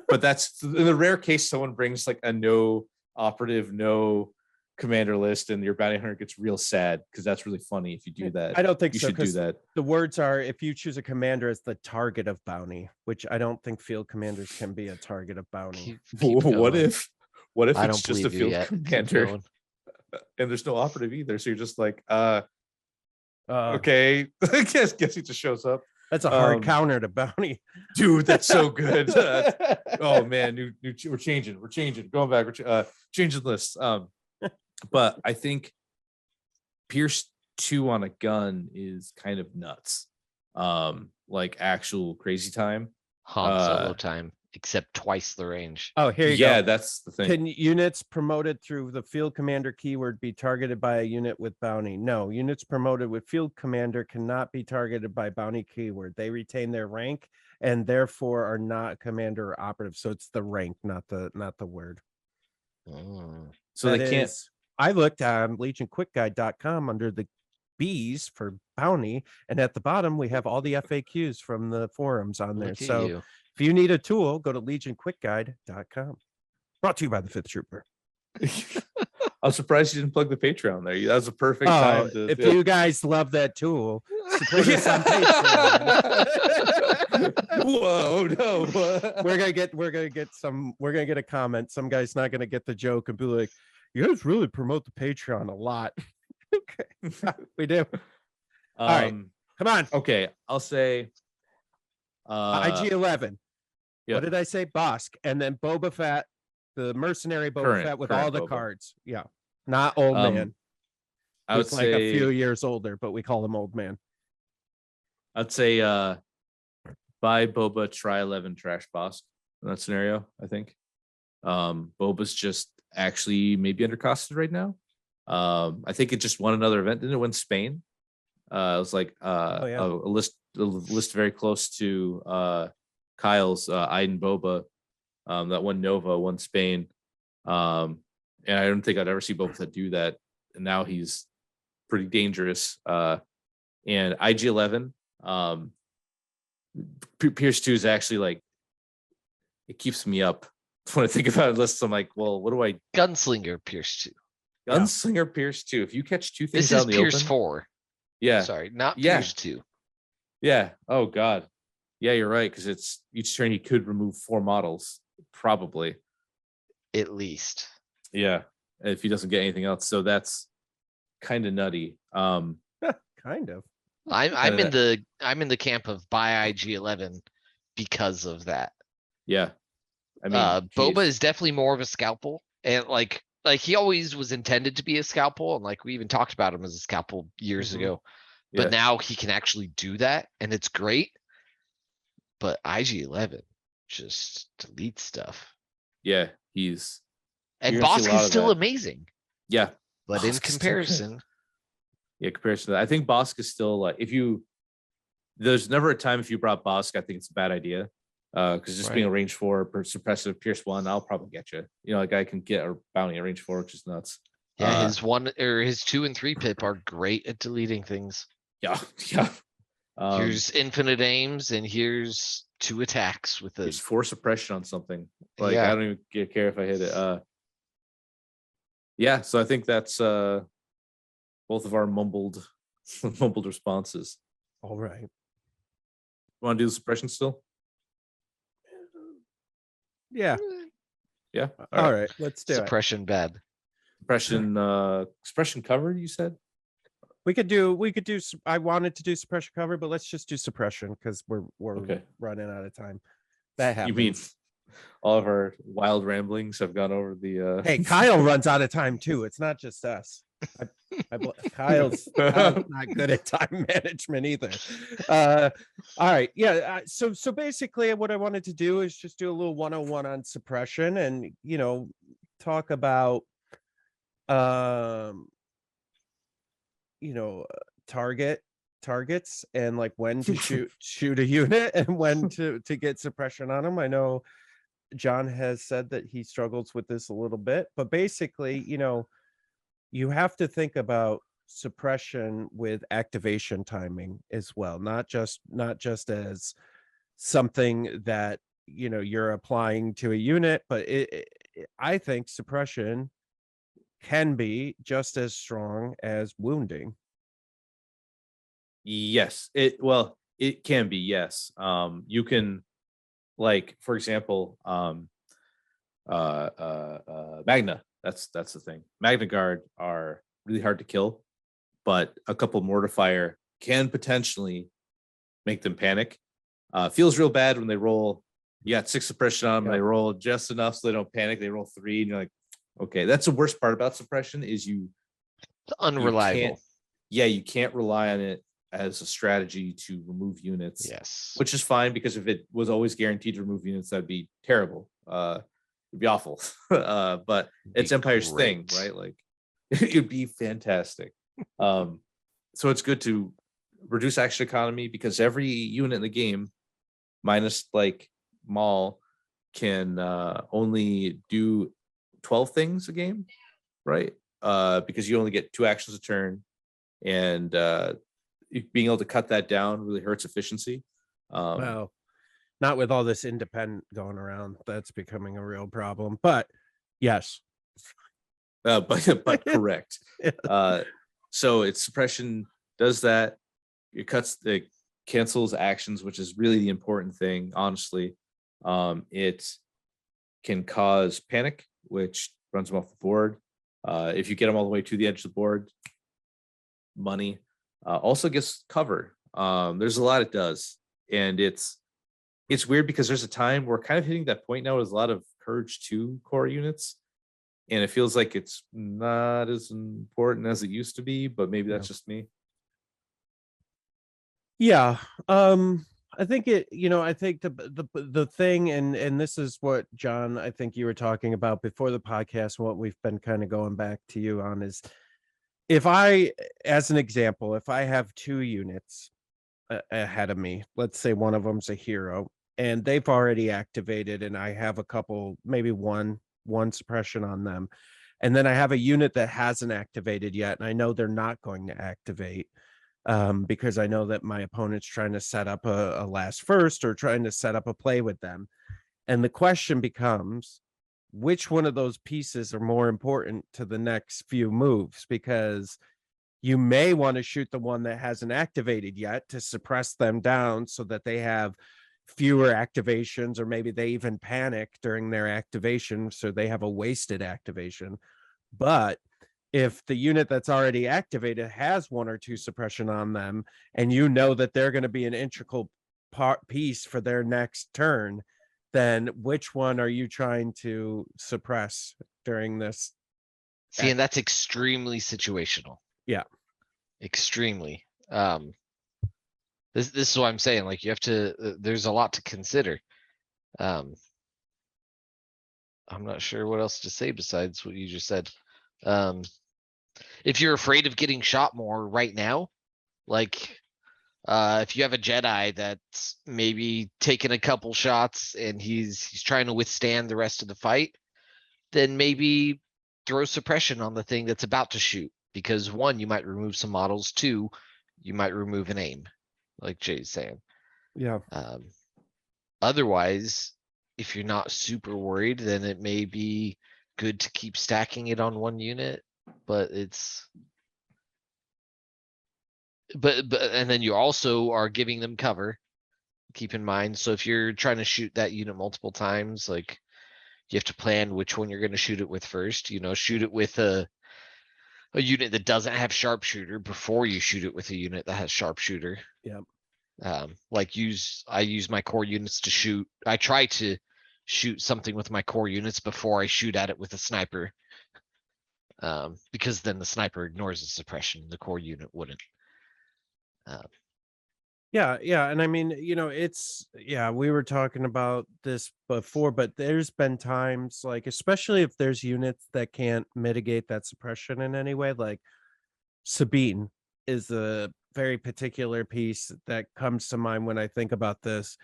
But that's in the rare case someone brings like a no operative, no commander list, and your bounty hunter gets real sad, because that's really funny if you do that. I don't think you so. should do that. The words are, if you choose a commander as the target of bounty, which I don't think field commanders can be a target of bounty. What if it's just a field yet. commander and there's no operative either? So you're just like, okay. I guess he just shows up. That's a hard counter to bounty, dude. That's so good. Oh man, we're changing. Going back. Changing lists. But I think Pierce 2 on a gun is kind of nuts. Like actual crazy time. Han Solo time, except twice the range. Oh, here you go. Yeah, that's the thing. Can units promoted through the field commander keyword be targeted by a unit with bounty? No, units promoted with field commander cannot be targeted by bounty keyword. They retain their rank and therefore are not commander or operative. So it's the rank, not the word. So they can't. I looked on legionquickguide.com under the B's for bounty, and at the bottom we have all the FAQs from the forums on there. So if you need a tool, go to legionquickguide.com. Brought to you by the 5th Trooper. I'm surprised you didn't plug the Patreon there. That was a perfect time to. If you guys love that tool, support us on Patreon. Whoa, no. We're gonna get a comment. Some guy's not gonna get the joke and be like, "You guys really promote the Patreon a lot." Okay, we do. right. Come on. Okay, I'll say IG-11. yeah. What did I say? Bosk. And then Boba Fett, the mercenary Boba Fett with all the Boba. cards. Yeah. Not old man. I would Who's like say a few years older, but we call him old man. I'd say buy Boba, try 11, trash Bosk in that scenario, I think. Boba's just actually maybe undercosted right now. I think it just won another event. Didn't it win Spain? It was like a list very close to Kyle's Iden Boba. That won Nova, won Spain. And I don't think I'd ever see Boba Fett do that. And now he's pretty dangerous. And IG-11, Pierce 2 is actually like, it keeps me up when I think about lists. I'm like, well, what do I? Gunslinger Pierce 2. Gunslinger Pierce 2. If you catch two things This is out in the Pierce open, 4. yeah, Sorry, not Yeah. Pierce 2. yeah. Oh God, yeah, you're right. Because it's each turn he could remove 4 models, probably. At least. Yeah, if he doesn't get anything else. So that's kind of nutty. Kind of. I'm in the camp of buy IG-11 because of that. Yeah, I mean, Boba geez. is definitely more of a scalpel, and like he always was intended to be a scalpel, and like we even talked about him as a scalpel years ago. But Yeah. now he can actually do that, and it's great. But IG-11 just delete stuff. Yeah, he's And you're gonna see a Bosk lot is of still that. amazing. Yeah, But Bosk in is still good. comparison, Yeah, comparison to that, I think Bosk is still like there's never a time if you brought Bosk, I think it's a bad idea. Because just being a range 4 per suppressive Pierce 1, I'll probably get you. You know, like I can get a bounty at range 4, which is nuts. yeah, his 1 or his 2 and 3 pip are great at deleting things. Yeah, yeah. Here's infinite aims, and here's 2 attacks with There's a 4 suppression on something. Like Yeah. I don't even care if I hit it. Yeah, so I think that's both of our mumbled responses. All right. Want to do the suppression still? Yeah. Yeah. All right. Let's do it. suppression bad. Suppression covered, you said? We could do. I wanted to do suppression cover, but let's just do suppression because we're Okay. running out of time. That happens. You mean all of our wild ramblings have gone over the Hey, Kyle runs out of time too. It's not just us. Kyle's not good at time management either. All right. Yeah. So basically what I wanted to do is just do a little 101 on suppression and, talk about, targets and like when to shoot a unit and when to get suppression on them. I know Jon has said that he struggles with this a little bit, but basically, you have to think about suppression with activation timing as well, not just as something that you're applying to a unit, but I think suppression can be just as strong as wounding. Yes, it can be, yes. You can, like, for example, Magna. That's the thing. Magna Guard are really hard to kill, but a couple Mortifier can potentially make them panic. Feels real bad when they roll. You got 6 suppression on them, they roll just enough so they don't panic. They roll 3, and you're like, okay, that's the worst part about suppression is It's unreliable. You can't rely on it as a strategy to remove units. Yes. Which is fine, because if it was always guaranteed to remove units, that'd be terrible. It'd be awful. But it's Empire's thing, right? Like it'd be fantastic. So it's good to reduce action economy, because every unit in the game, minus like Maul, can only do 12 things a game, right? Because you only get 2 actions a turn, and being able to cut that down really hurts efficiency. Well, not with all this independent going around. That's becoming a real problem. But yes, but correct. So it's suppression does that. It cancels actions, which is really the important thing, honestly. It can cause panic, which runs them off the board. If you get them all the way to the edge of the board, money. Also gives cover. There's a lot it does, and it's weird because there's a time we're kind of hitting that point now with a lot of Courage 2 core units, and it feels like it's not as important as it used to be, but maybe that's just me. Yeah. I think I think the thing, and this is what, John, I think you were talking about before the podcast, what we've been kind of going back to you on is, if I, as an example, if I have 2 units ahead of me, let's say one of them's a hero and they've already activated, and I have a couple, maybe one suppression on them, and then I have a unit that hasn't activated yet, and I know they're not going to activate, because I know that my opponent's trying to set up a last first, or trying to set up a play with them. And the question becomes, which one of those pieces are more important to the next few moves? Because you may want to shoot the one that hasn't activated yet to suppress them down so that they have fewer activations, or maybe they even panic during their activation, so they have a wasted activation. But if the unit that's already activated has 1 or 2 suppression on them, and you know that they're going to be an integral piece for their next turn, then which one are you trying to suppress during this? See, and that's extremely situational. Yeah. Extremely. This is what I'm saying. Like, you have to, there's a lot to consider. I'm not sure what else to say besides what you just said. If you're afraid of getting shot more right now, like, if you have a Jedi that's maybe taking a couple shots and he's trying to withstand the rest of the fight, then maybe throw suppression on the thing that's about to shoot, because 1, you might remove some models, 2, you might remove an aim, like Jay's saying. Yeah. Otherwise, if you're not super worried, then it may be good to keep stacking it on 1 unit, but and then you also are giving them cover, keep in mind. So if you're trying to shoot that unit multiple times, like, you have to plan which one you're going to shoot it with first. Shoot it with a unit that doesn't have sharpshooter before you shoot it with a unit that has sharpshooter. Yeah. Like, I use my core units to shoot. I try to shoot something with my core units before I shoot at it with a sniper. Because then the sniper ignores the suppression, the core unit wouldn't. Yeah. And I mean, we were talking about this before, but there's been times, like, especially if there's units that can't mitigate that suppression in any way, like Sabine is a very particular piece that comes to mind when I think about this.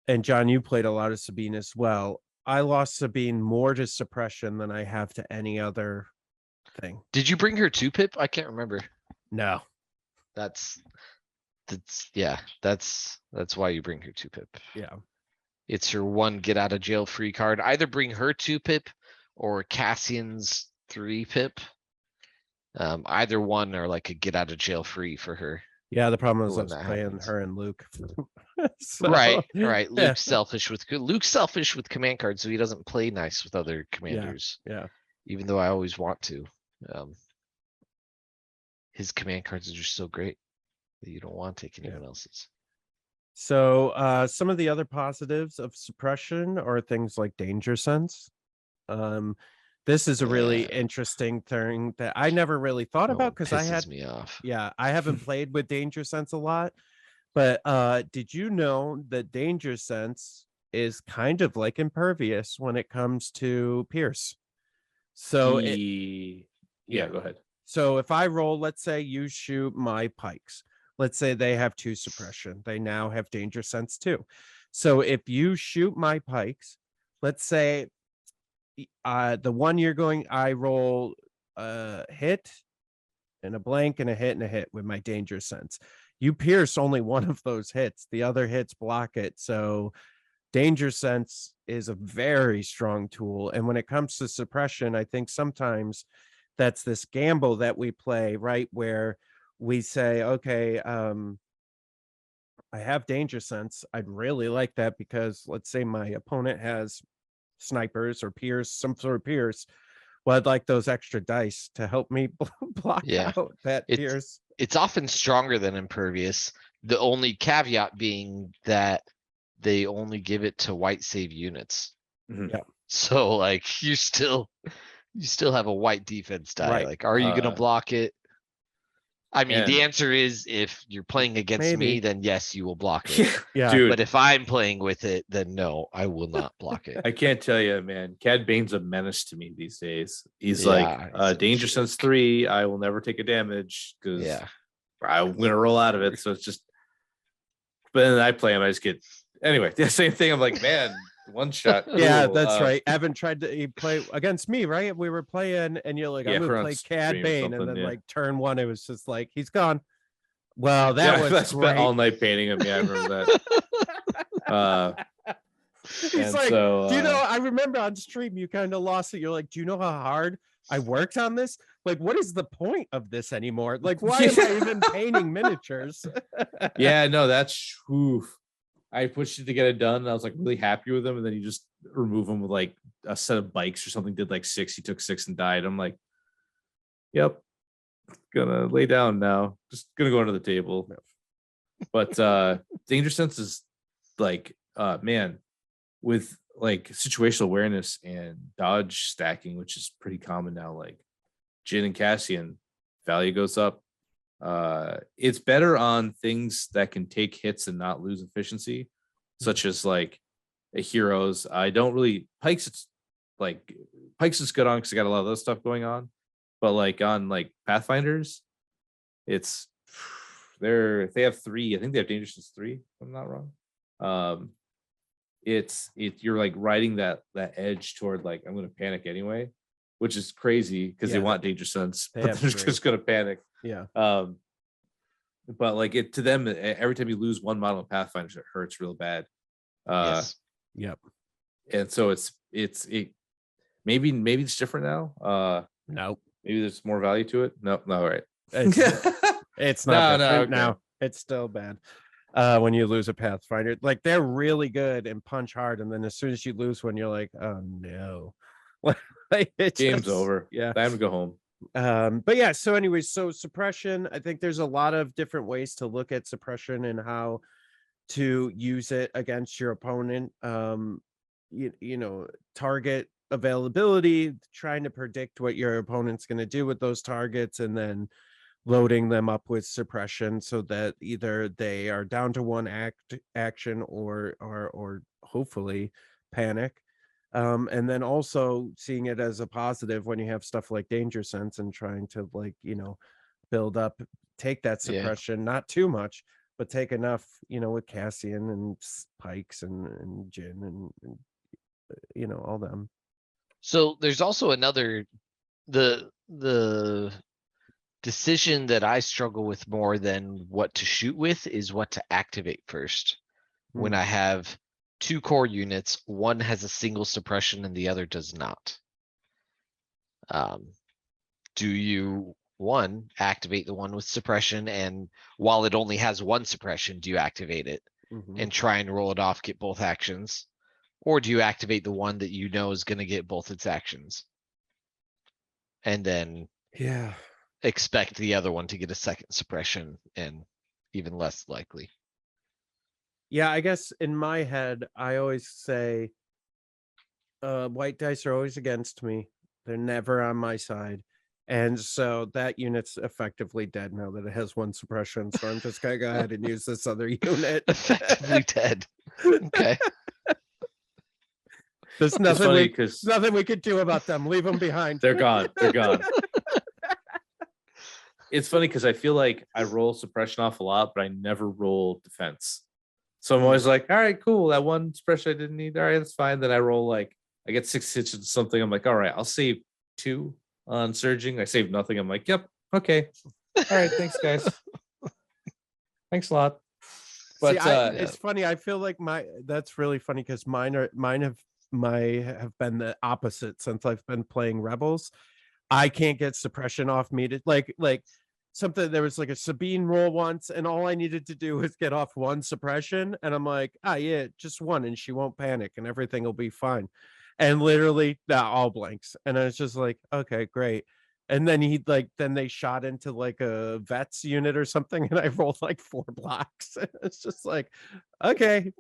And John, you played a lot of Sabine as well. I lost Sabine more to suppression than I have to any other thing. Did you bring her 2-pip? I can't remember. No. That's why you bring her 2-pip. Yeah. It's her 1 get out of jail free card. Either bring her 2-pip or Cassian's 3-pip. Either one are like a get out of jail free for her. Yeah, the problem is I when was that playing happens. her and Luke. Right. Yeah. Luke's selfish with command cards, so he doesn't play nice with other commanders. Yeah. Even though I always want to. His command cards are just so great that you don't want to take anyone else's. So some of the other positives of suppression are things like danger sense. This is a really interesting thing that I never really thought about, because I had me off. Yeah, I haven't played with danger sense a lot. But did you know that danger sense is kind of like impervious when it comes to Pierce? So go ahead. So if I roll, let's say you shoot my pikes, let's say they have 2 suppression, they now have danger sense 2. So if you shoot my pikes, let's say the one you're going, I roll a hit and a blank and a hit with my danger sense. You pierce only one of those hits, the other hits block it. So danger sense is a very strong tool. And when it comes to suppression, I think sometimes that's this gamble that we play, right? Where we say, okay, I have danger sense. I'd really like that because let's say my opponent has snipers or Pierce, some sort of Pierce. Well, I'd like those extra dice to help me block out that Pierce. it's often stronger than impervious. The only caveat being that they only give it to white save units. Mhm. Yeah. So like you still have a white defense die. Right. Like, are you gonna block it? I mean, the And- answer is if you're playing against me, Maybe. then yes, you will block it. Yeah. Dude, But if I'm playing with it, then no, I will not block it. I can't tell you, man. Cad Bane's a menace to me these days. He's Yeah, like, he's a Danger Sense jerk. 3, I will never take a damage because Yeah. I'm gonna roll out of it. So it's just, but then I play him, I just get anyway. The same thing. I'm like, man, one shot. Yeah, cool. that's right. Evan tried to play against me, right? We were playing, and you're like, Yeah, I'm if we're gonna on play Cad stream or Bane, and something, then yeah. like turn one, it was just like he's gone. Well, that Yeah, I was spent great. all night painting him. Yeah, I remember that. He's and like, so, do you know? I remember on stream you kind of lost it. You're like, do you know how hard I worked on this? Like, what is the point of this anymore? Like, why am I even painting miniatures? yeah, no, that's oof. I pushed it to get it done, and I was like really happy with him. And then you just remove him with like a set of bikes or something. Did like 6, he took 6 and died. I'm like, yep, gonna lay down now. Just gonna go under the table. But Danger Sense is like, man, with like situational awareness and dodge stacking, which is pretty common now. Like Jin and Cassian, value goes up. It's better on things that can take hits and not lose efficiency, such as like a heroes. I don't really Pikes. It's like Pikes is good on because I got a lot of those stuff going on, but like on like Pathfinders, it's they have 3. I think they have Danger Sense 3. If I'm not wrong. It's you're like riding that edge toward like I'm gonna panic anyway, which is crazy because they Yeah, want Danger Sense, they but have they're 3. just gonna panic. Yeah. But like it to them, every time you lose one model of Pathfinders, it hurts real bad. Yes. Yep. And so it maybe it's different now. No, Maybe there's more value to it. No, all right. it's not No, different. okay. No, it's still bad. When you lose a Pathfinder, like they're really good and punch hard, and then as soon as you lose one, you're like, oh no. Like, Game's over. Yeah. Time to go home. But yeah, so anyways, so suppression, I think there's a lot of different ways to look at suppression and how to use it against your opponent. You know, target availability, trying to predict what your opponent's going to do with those targets, and then loading them up with suppression so that either they are down to one action or hopefully panic. And then also seeing it as a positive when you have stuff like Danger Sense and trying to, like, you know, build up, take that suppression, not too much, but take enough, you know, with Cassian and Pikes and Jin and you know, all them. So there's also another, the decision that I struggle with more than what to shoot with is what to activate first. When I have 2 core units, one has a single suppression and the other does not. Do you, one, activate the one with suppression, and while it only has 1 suppression, do you activate it and try and roll it off, get both actions? Or do you activate the one that you know is going to get both its actions? And then expect the other one to get a second suppression, and even less likely. Yeah, I guess in my head, I always say, white dice are always against me. They're never on my side. And so that unit's effectively dead now that it has 1 suppression. So I'm just gonna go ahead and use this other unit. Effectively dead. Okay. There's nothing we could do about them. Leave them behind. They're gone. They're gone. It's funny because I feel like I roll suppression off a lot, but I never roll defense. So I'm always like, all right, cool. That 1 suppression I didn't need. All right, that's fine. Then I roll like I get 6 hits or something. I'm like, all right, I'll save 2 on surging. I save nothing. I'm like, yep, okay. All right, thanks, guys. Thanks a lot. But See, it's funny. I feel like that's really funny because mine have been the opposite since I've been playing Rebels. I can't get suppression off me to like something. There was like a Sabine roll once, and all I needed to do was get off 1 suppression, and I'm like, yeah, just 1, and she won't panic, and everything will be fine. And literally, all blanks, and I was just like, okay, great. And then then they shot into like a vet's unit or something, and I rolled like 4 blocks. It's just like, okay,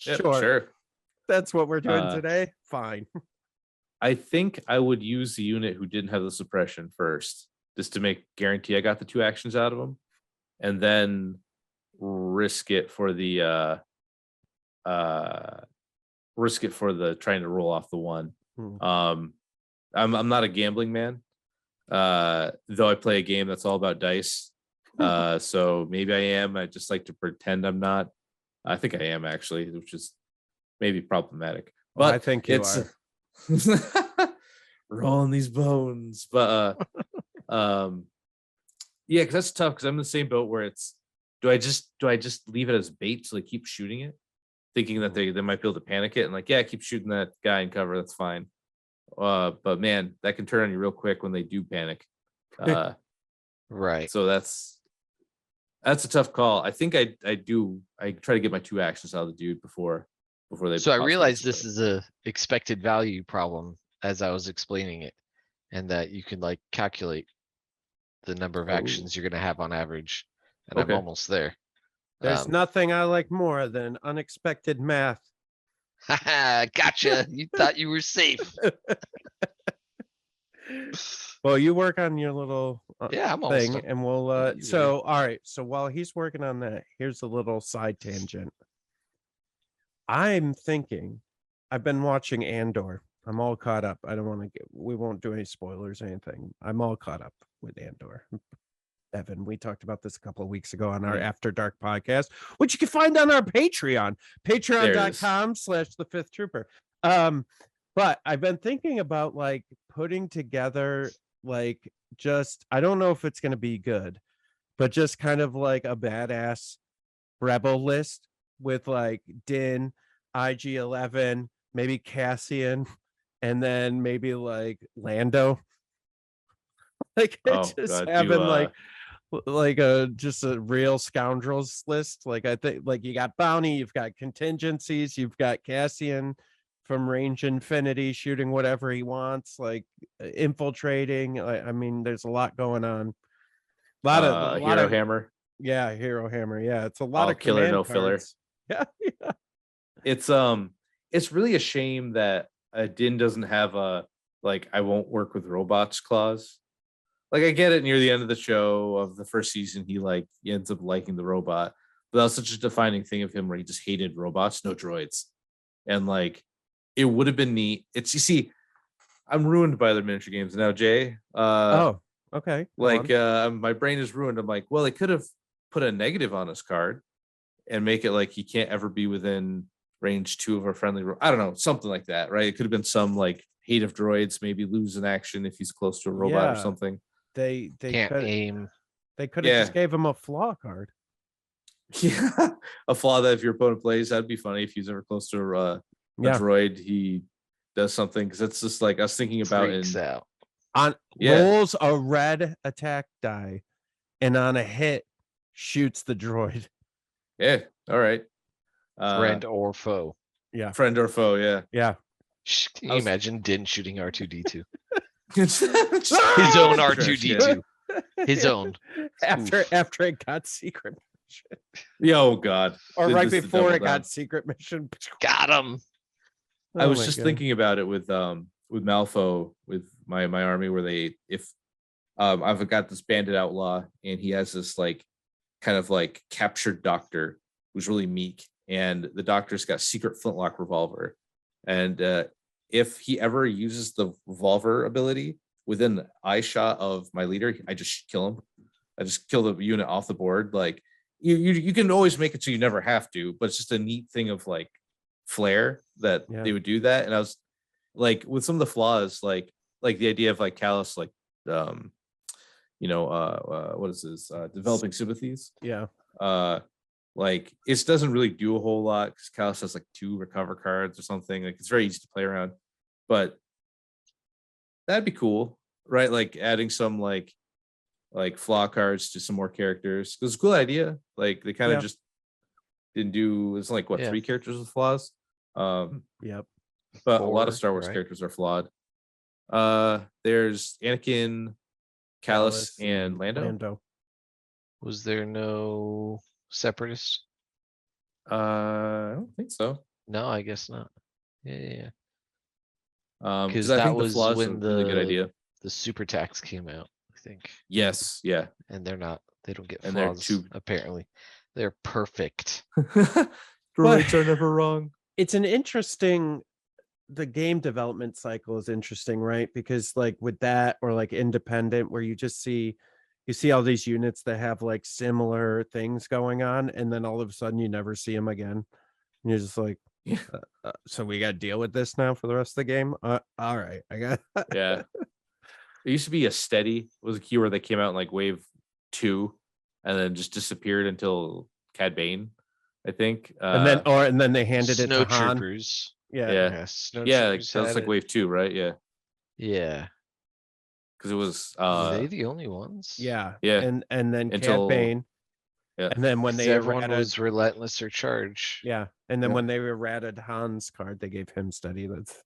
Yep, sure, sure. that's what we're doing Uh, today. Fine. I think I would use the unit who didn't have the suppression first, just to make guarantee I got the 2 actions out of them, and then risk it for the trying to roll off the 1. Hmm. I'm not a gambling man, though I play a game that's all about dice. So maybe I am. I just like to pretend I'm not. I think I am actually, which is maybe problematic. But I think you it's are. rolling these bones. But yeah, because that's tough. Because I'm in the same boat where it's do I just leave it as bait so they keep shooting it, thinking that they might be able to panic it, and like, yeah, keep shooting that guy in cover. That's fine. But man, that can turn on you real quick when they do panic. Right. So that's a tough call. I think I try to get my 2 actions out of the dude before they. So I possibly realized split this it. is a expected value problem as I was explaining it, and that you can like calculate the number of Oh, actions you're gonna have on average, and I'm okay. almost there. There's nothing I like more than unexpected math. Gotcha. You thought you were safe. Well, you work on your little Yeah, I'm almost thing, done. and we'll. You So, all right. So while he's working on that, here's a little side tangent. I'm thinking, I've been watching Andor. I'm all caught up. I don't want to get. We won't do any spoilers or anything. I'm all caught up with Andor. Evan, we talked about this a couple of weeks ago on our Mhm. After Dark podcast, which you can find on our Patreon, patreon.com/the Fifth Trooper. But I've been thinking about like putting together like just I don't know if it's gonna be good, but just kind of like a badass rebel list with like Din, IG-11, maybe Cassian, and then maybe like Lando. Like Oh just God, having like a just a real scoundrels list. Like I think like you got Bounty, you've got contingencies, you've got Cassian from Range Infinity shooting whatever he wants, like infiltrating. I mean, there's a lot going on. A lot Hero of Hammer, Hero Hammer. Yeah, it's a lot all of killer, command no filler. cards. Yeah, yeah. It's really a shame that Din doesn't have a like I won't work with robots clause. Like I get it near the end of the show of the first season, he ends up liking the robot, but that was such a defining thing of him where he just hated robots, no droids, and like it would have been neat. It's you see, I'm ruined by their miniature games now, Jay. Oh, okay. Go Like on. my brain is ruined. I'm like, well, they could have put a negative on his card and make it like he can't ever be within range 2 of a friendly. I don't know, something like that, right? It could have been some like hate of droids, maybe lose an action if he's close to a robot or Yeah, something. they can't could aim. they could have just Yeah. gave him a flaw card. Yeah, a flaw that if your opponent plays, that'd be funny if he's ever close to a Yeah. droid, he does something because it's just like I was thinking about Freaks out. On Yeah. rolls a red attack die, and on a hit shoots the droid. Yeah, all right. Friend or foe. Yeah, Friend or foe, yeah. yeah. Can I you was- imagine Din shooting R2D2? His His own R2D2. His own. After Oof. it got secret mission, Yeah, oh God. or This right is the before double it got down. secret mission. Got him. I Oh was my just God. thinking about it with Malfo with my army where I've got this bandit outlaw and he has this like kind of like captured doctor who's really meek, and the doctor's got secret flintlock revolver, and if he ever uses the revolver ability within eye shot of my leader, I just kill him. I just kill the unit off the board. Like you can always make it so you never have to, but it's just a neat thing of like flair that Yeah. they would do that. And I was like, with some of the flaws, like the idea of like Callus, like what is this? Developing sympathies. Yeah, Like it doesn't really do a whole lot because Callus has like 2 recover cards or something. Like it's very easy to play around, but that'd be cool, right? Like adding some like flaw cards to some more characters. It was a cool idea. Like they kind of Yeah. just didn't do. It's like what Yeah. 3 characters with flaws. yep. But a lot of 4, Star Wars right? characters are flawed. There's Anakin, Callus and Lando. Was there no Separatist? I don't think so. No, I guess not. Yeah. Because I that think the was flaws when are a really good idea. The super tax came out, I think. Yes, yeah. And they don't get And they're flaws, apparently. They're perfect. Droids are never wrong. It's an interesting, the game development cycle is interesting, right? Because like with that or like independent, where you see all these units that have like similar things going on, and then all of a sudden you never see them again. And you're just like, so we got to deal with this now for the rest of the game. All right, I got. Yeah. It used to be a steady was a keyword that came out in like wave 2 and then just disappeared until Cad Bane, I think. And then they handed it Snow to Han. Troopers. Yeah. Snow Like, Troopers that was like wave 2, right? Yeah. Yeah. Because it was Were they the only ones? Yeah. Yeah. And then Until- Cad Bane. Yeah. And then when they everyone errated, was relentless or charge. yeah. And then Yeah. when they errated Han's card, they gave him steady. That's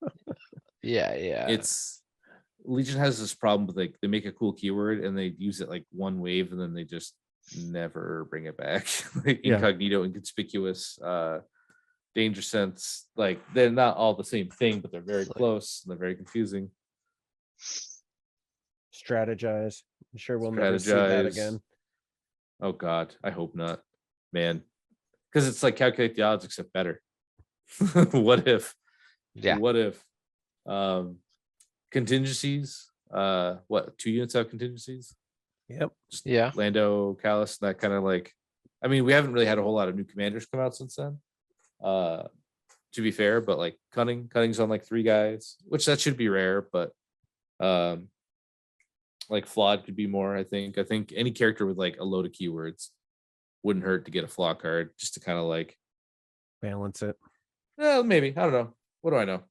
Yeah. It's Legion has this problem with like they make a cool keyword and they use it like one wave and then they just never bring it back. Like Yeah. incognito, inconspicuous, danger sense. Like they're not all the same thing, but they're very close and they're very confusing. strategize. I'm sure we'll never see that Strategize. again. Oh God, I hope not, man. Because it's like calculate the odds except better. What if? Yeah. What if? Contingencies. What 2 units have contingencies? Yep. Just Yeah. Lando, Callus, that kind of like. I mean, we haven't really had a whole lot of new commanders come out since then. To be fair, but like Cunning's on like 3 guys, which that should be rare, but like flawed could be more. I think any character with like a load of keywords wouldn't hurt to get a flaw card just to kind of like Balance it. well, maybe. I don't know. What do I know?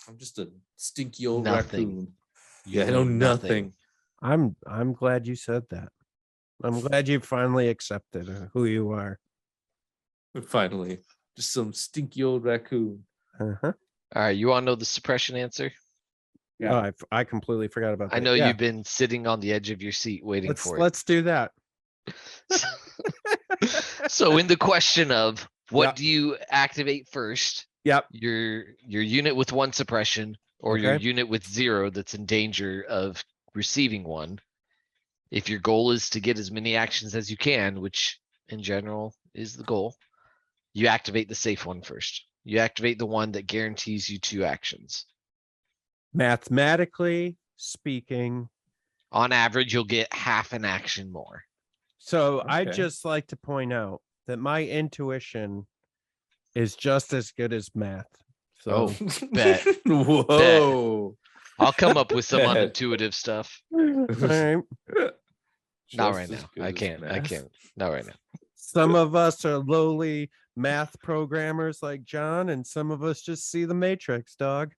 I'm just a stinky old Nothing. raccoon. You I know nothing. I'm glad you said that. I'm glad you finally accepted who you are. Finally, just some stinky old raccoon. Uh-huh. All right. You want to know the suppression answer? Yeah. Oh, I completely forgot about that. I know Yeah. you've been sitting on the edge of your seat waiting for it. Let's do that. So in the question of what Yep. do you activate first? Yep. Your unit with 1 suppression or your Okay. unit with 0 that's in danger of receiving 1. If your goal is to get as many actions as you can, which in general is the goal, you activate the safe one first. You activate the one that guarantees you 2 actions. Mathematically speaking. On average, you'll get half an action more. So I'd Okay. just like to point out that my intuition is just as good as math. So bet. Whoa. I'll come up with some Bet. unintuitive stuff. all right. Not Just right as now. good I as can't. math. Not right now. Some of us are lowly math programmers like John, and some of us just see the matrix, dog.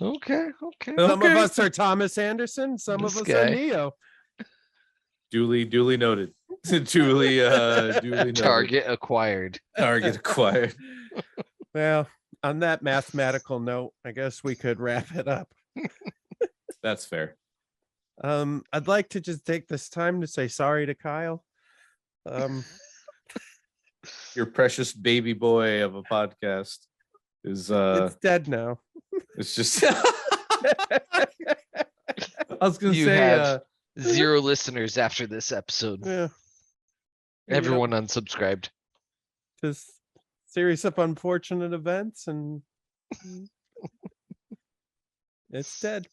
Okay. Some of us are Thomas Anderson, some This of us guy. are Neo. Duly noted. duly noted. Target acquired. Target acquired. Well, on that mathematical note, I guess we could wrap it up. That's fair. I'd like to just take this time to say sorry to Kyle. Your precious baby boy of a podcast is It's dead now. it's just I was gonna You say have 0 listeners after this episode. Yeah, Everyone unsubscribed. just series of unfortunate events, and it's dead.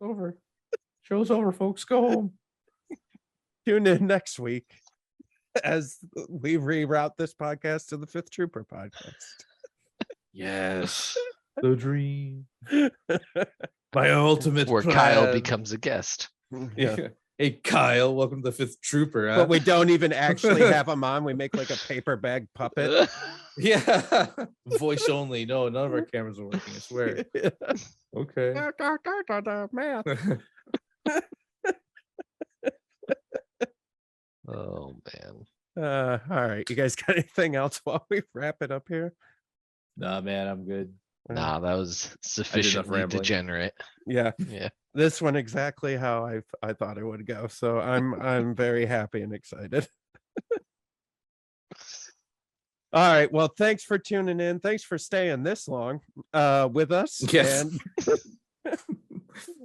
over. Show's over, folks. Go home. Tune in next week as we reroute this podcast to the Fifth Trooper podcast. Yes. The dream. My ultimate Where Kyle plan. becomes a guest. Yeah. Hey Kyle, welcome to the Fifth Trooper. Huh? But we don't even actually have him on. We make like a paper bag puppet. Yeah. Voice only. No, none of our cameras are working, I swear. Okay. Math. Oh man. All right. You guys got anything else while we wrap it up here? Nah, man, I'm good. Nah, that was sufficiently rambling. degenerate. Yeah. Yeah. This one exactly how I thought it would go. So I'm very happy and excited. All right. Well, thanks for tuning in. Thanks for staying this long with us. Yes. And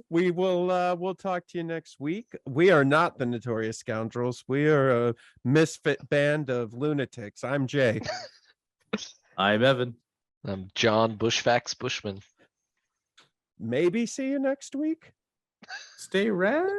we'll talk to you next week. We are not the Notorious Scoundrels. We are a misfit band of lunatics. I'm Jay. I'm Evan. I'm John Bushfax Bushman. Maybe see you next week. Stay rad.